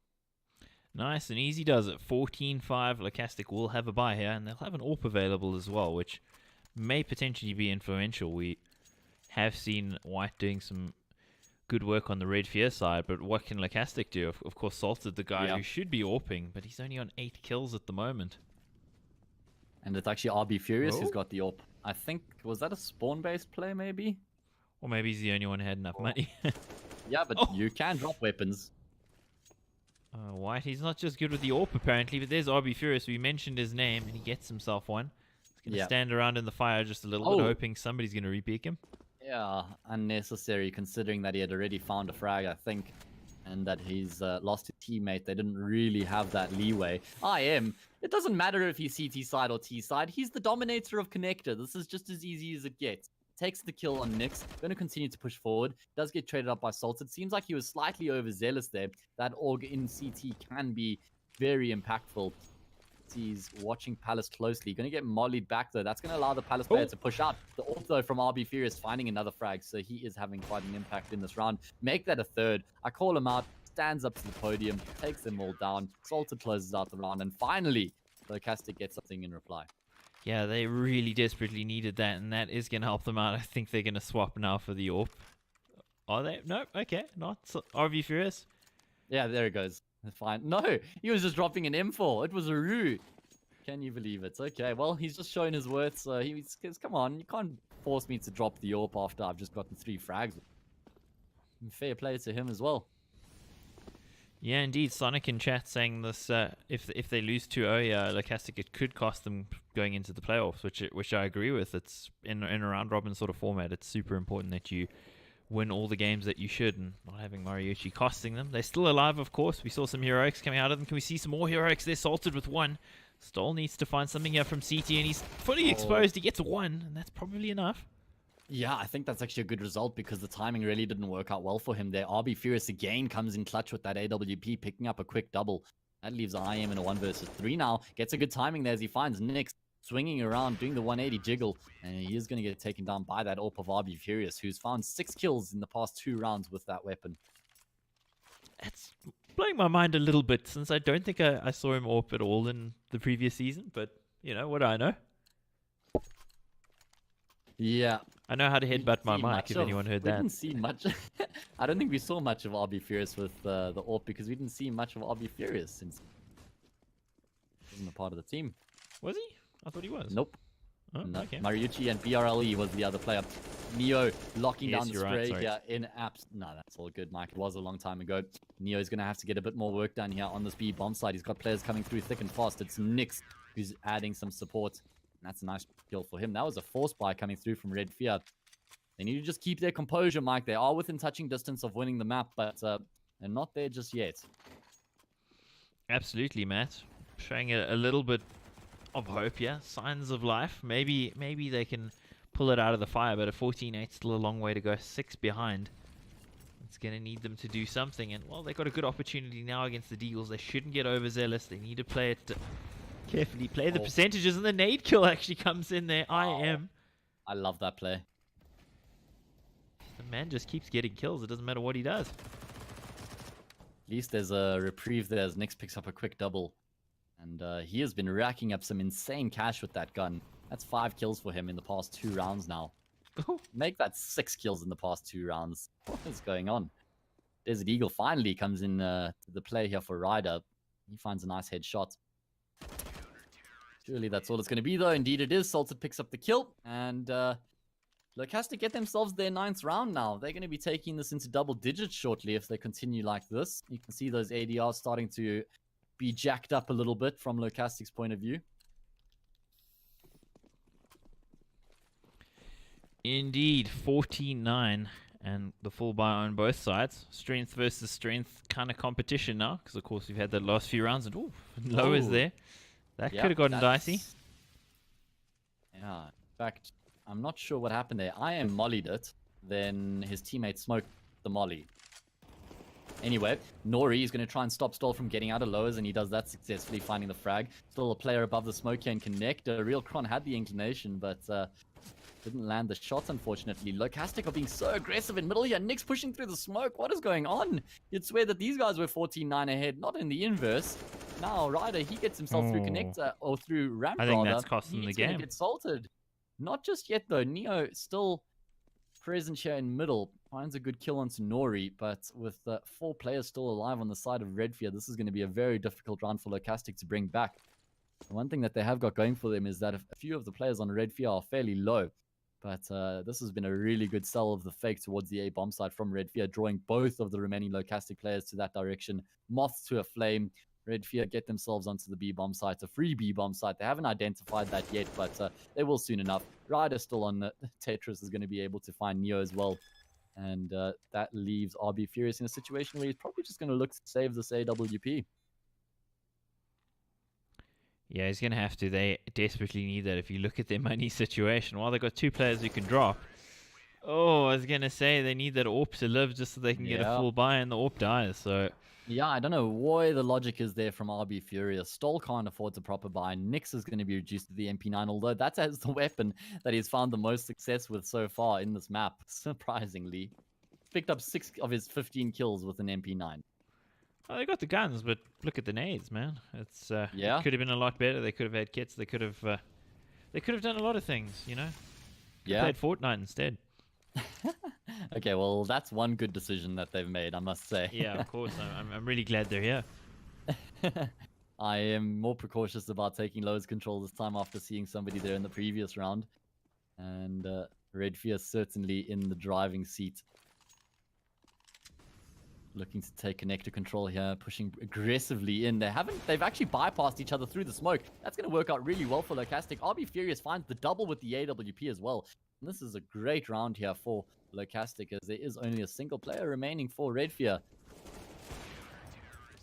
Nice and easy does it. 14-5. Locastic will have a buy here, and they'll have an AWP available as well, which may potentially be influential. We have seen White doing some good work on the RedFear side, but what can Locastic do? Of course, Salted, the guy who should be AWPing, but he's only on 8 kills at the moment. And it's actually RB Furious who's got the AWP. I think, was that a spawn-based play, maybe? Or maybe he's the only one who had enough money. Yeah, but you can drop weapons. White, he's not just good with the AWP, apparently, but there's RB Furious. We mentioned his name, and he gets himself one. He's going to stand around in the fire just a little bit, hoping somebody's going to repeak him. Yeah, unnecessary, considering that he had already found a frag, I think. And that he's lost a teammate. They didn't really have that leeway. It doesn't matter if he's CT side or T side. He's the dominator of connector. This is just as easy as it gets. Takes the kill on Nyx. Going to continue to push forward. Does get traded up by Salted. Seems like he was slightly overzealous there. That AUG in CT can be very impactful. he's watching Palace closely. Going to get mollied back, though. That's going to allow the Palace player to push out. The ult, though, from RB Furious finding another frag, so he is having quite an impact in this round. Make that a third. I call him out, stands up to the podium, takes them all down. Salted closes out the round, and finally, Locastic gets something in reply. Yeah, they really desperately needed that, and that is going to help them out. I think they're going to swap now for the AWP. Are they? No, okay, not RV Furious. Yeah, there it goes. Fine. No, he was just dropping an M4. It was a Rue. Can you believe it? Okay, well, he's just shown his worth, so he's come on, you can't force me to drop the AWP after I've just gotten 3 frags. Fair play to him as well. Yeah, indeed. Sonic in chat saying this: if they lose 2-0, yeah, Locastic, it could cost them going into the playoffs, which I agree with. It's in a round robin sort of format. It's super important that you win all the games that you should, and not having Mariucci costing them. They're still alive, of course. We saw some heroics coming out of them. Can we see some more heroics? They're salted with 1. Stoll needs to find something here from CT, and he's fully exposed. He gets 1, and that's probably enough. Yeah, I think that's actually a good result because the timing really didn't work out well for him there. RB Furious again comes in clutch with that AWP, picking up a quick double. That leaves IM in a 1 versus 3 now. Gets a good timing there as he finds Nyx swinging around, doing the 180 jiggle, and he is going to get taken down by that AWP of RB Furious, who's found 6 kills in the past 2 rounds with that weapon. It's blowing my mind a little bit, since I don't think I saw him AWP at all in the previous season, but, you know, what do I know? Yeah. I know how to headbutt my mic, if anyone heard that. We didn't see much. I don't think we saw much of RB Furious with the AWP, because we didn't see much of RB Furious since he wasn't a part of the team. Was he? I thought he was. Nope. Oh, no. okay. Mariucci and BRLE was the other player. Neo locking down the spray right, here in apps. No, that's all good, Mike. It was a long time ago. Neo's going to have to get a bit more work done here on this B bomb side. He's got players coming through thick and fast. It's Nyx who's adding some support. And that's a nice kill for him. That was a force buy coming through from RedFear. They need to just keep their composure, Mike. They are within touching distance of winning the map, but they're not there just yet. Absolutely, Matt. Showing a little bit of hope, yeah. Signs of life. Maybe they can pull it out of the fire, but a 14-8 still a long way to go. 6 behind. It's going to need them to do something, and, well, they've got a good opportunity now against the Deagles. They shouldn't get overzealous. They need to play it carefully. Play the percentages, and the nade kill actually comes in there. I love that play. The man just keeps getting kills. It doesn't matter what he does. At least there's a reprieve there as Nyx picks up a quick double. And he has been racking up some insane cash with that gun. That's 5 kills for him in the past 2 rounds now. Make that 6 kills in the past 2 rounds. What is going on? Desert Eagle finally comes in to the play here for Ryder. He finds a nice headshot. Surely that's all it's going to be, though. Indeed it is. Salted picks up the kill. And Locastic get themselves their 9th round now. They're going to be taking this into double digits shortly if they continue like this. You can see those ADRs starting to be jacked up a little bit from Locastic's point of view. Indeed, 14-9, and the full buy on both sides. Strength versus strength kind of competition now, because of course we've had the last few rounds, and low is there. That could have gotten dicey. Yeah, in fact, I'm not sure what happened there. I am mollied it, then his teammate smoked the molly. Anyway, Nori is going to try and stop Stoll from getting out of lowers, and he does that successfully, finding the frag. Still a player above the smoke here and connect. Real Kron had the inclination, but didn't land the shot, unfortunately. Locastic are being so aggressive in middle here. Nyx pushing through the smoke. What is going on? You'd swear that these guys were 14-9 ahead, not in the inverse. Now, Ryder, he gets himself through connector, or through ramp, I think that's costing the game. He's going to get salted. Not just yet, though. Neo still present here in middle. Finds a good kill onto Nori, but with 4 players still alive on the side of RedFear, this is going to be a very difficult round for Locastic to bring back. The one thing that they have got going for them is that a few of the players on RedFear are fairly low. But this has been a really good sell of the fake towards the A bomb side from RedFear, drawing both of the remaining Locastic players to that direction. Moth to a flame. RedFear get themselves onto the B bomb site, a free B bomb site. They haven't identified that yet, but they will soon enough. Ryder still on Tetris is going to be able to find Neo as well. And that leaves RB Furious in a situation where he's probably just going to look to save this AWP. Yeah, he's going to have to. They desperately need that. If you look at their money situation, while they've got 2 players who can drop, Oh, I was gonna say they need that AWP to live just so they can get a Yeah. full buy, and the AWP dies. So Yeah, I don't know why the logic is there from RB Furious. Stoll can't afford to proper buy. Nyx is going to be reduced to the MP9, although that's as the weapon that he's found the most success with so far in this map, surprisingly. Picked up 6 of his 15 kills with an MP9. well, they got the guns, but look at the nades, man. It Yeah? could have been a lot better. They could have had kits. They could have done a lot of things. You know, could Yeah? have played Fortnite instead. Okay, well, that's one good decision that they've made, I must say. Yeah, of course. I'm really glad they're here. I am more precautious about taking Lowe's control this time after seeing somebody there in the previous round. And RedFear certainly in the driving seat. Looking to take connector control here, pushing aggressively in. They've actually bypassed each other through the smoke. That's going to work out really well for Locastic. RB Furious finds the double with the AWP as well. And this is a great round here for Locastic, as there is only a single player remaining for RedFear.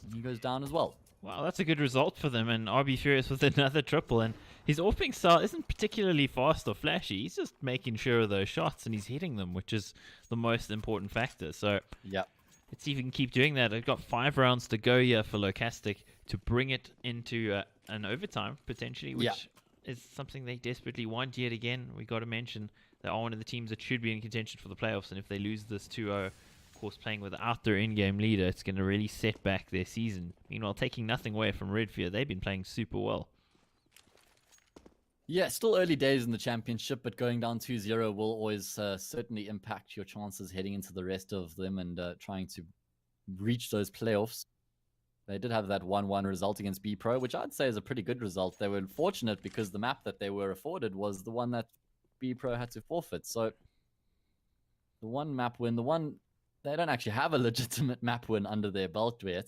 And he goes down as well. Wow, that's a good result for them. And RB Furious with another triple. And his AWPing style isn't particularly fast or flashy. He's just making sure of those shots and he's hitting them, which is the most important factor. So Yeah. let's see if we can keep doing that. They've got 5 rounds to go here for Locastic to bring it into an overtime, potentially, which is something they desperately want yet again. We got to mention they are one of the teams that should be in contention for the playoffs, and if they lose this 2-0, of course, playing without their in-game leader, it's going to really set back their season. Meanwhile, taking nothing away from RedFear, they've been playing super well. Yeah, still early days in the championship, but going down 2-0 will always certainly impact your chances heading into the rest of them and trying to reach those playoffs. They did have that 1-1 result against B Pro, which I'd say is a pretty good result. They were fortunate because the map that they were afforded was the one that B Pro had to forfeit. So the one map win, they don't actually have a legitimate map win under their belt yet.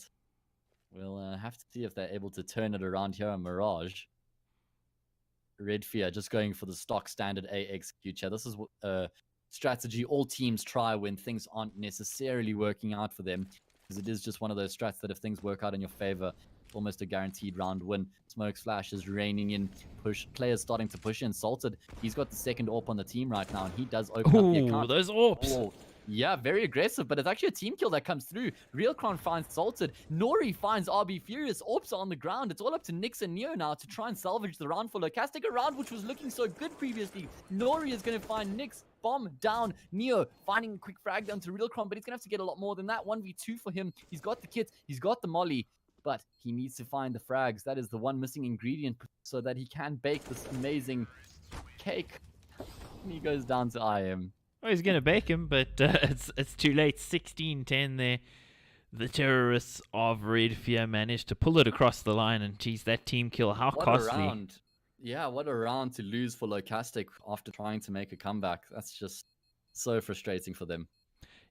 We'll have to see if they're able to turn it around here on Mirage. RedFear just going for the stock standard A execute here. This is a strategy all teams try when things aren't necessarily working out for them, because it is just one of those strats that if things work out in your favor, almost a guaranteed round win. Smoke Flash is raining in, players starting to push in. Salted, he's got the second AWP on the team right now, and he does open up the account. Those AWPs! Oh, yeah, very aggressive, but it's actually a team kill that comes through. Realcron finds Salted. Nori finds RB Furious. AWPs are on the ground. It's all up to Nyx and Neo now to try and salvage the round for Locastic. A round which was looking so good previously. Nori is going to find Nyx. Bomb down. Neo finding a quick frag down to Realcron, but he's going to have to get a lot more than that. 1v2 for him. He's got the kit. He's got the molly. But he needs to find the frags. That is the one missing ingredient so that he can bake this amazing cake. And he goes down to IM. Oh, he's going to bake him, but it's too late. 16-10 there. The terrorists of RedFear managed to pull it across the line, and geez, that team kill, how costly. What a round. Yeah, what a round to lose for Locastic after trying to make a comeback. That's just so frustrating for them.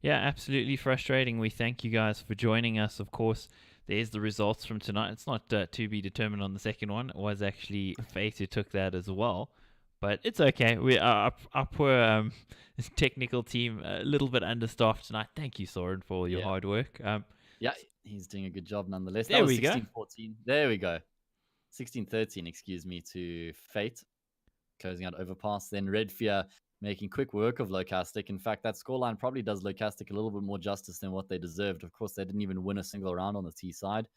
Yeah, absolutely frustrating. We thank you guys for joining us. Of course, there's the results from tonight. It's not to be determined on the second one. It was actually Fate who took that as well. But it's okay. We our poor technical team a little bit understaffed tonight. Thank you, Soren, for all your hard work. Yeah, he's doing a good job nonetheless. There that was we go. 16-14. There we go. 16-13, excuse me, to Fate. Closing out Overpass. Then RedFear making quick work of Locastic. In fact, that scoreline probably does Locastic a little bit more justice than what they deserved. Of course, they didn't even win a single round on the T side.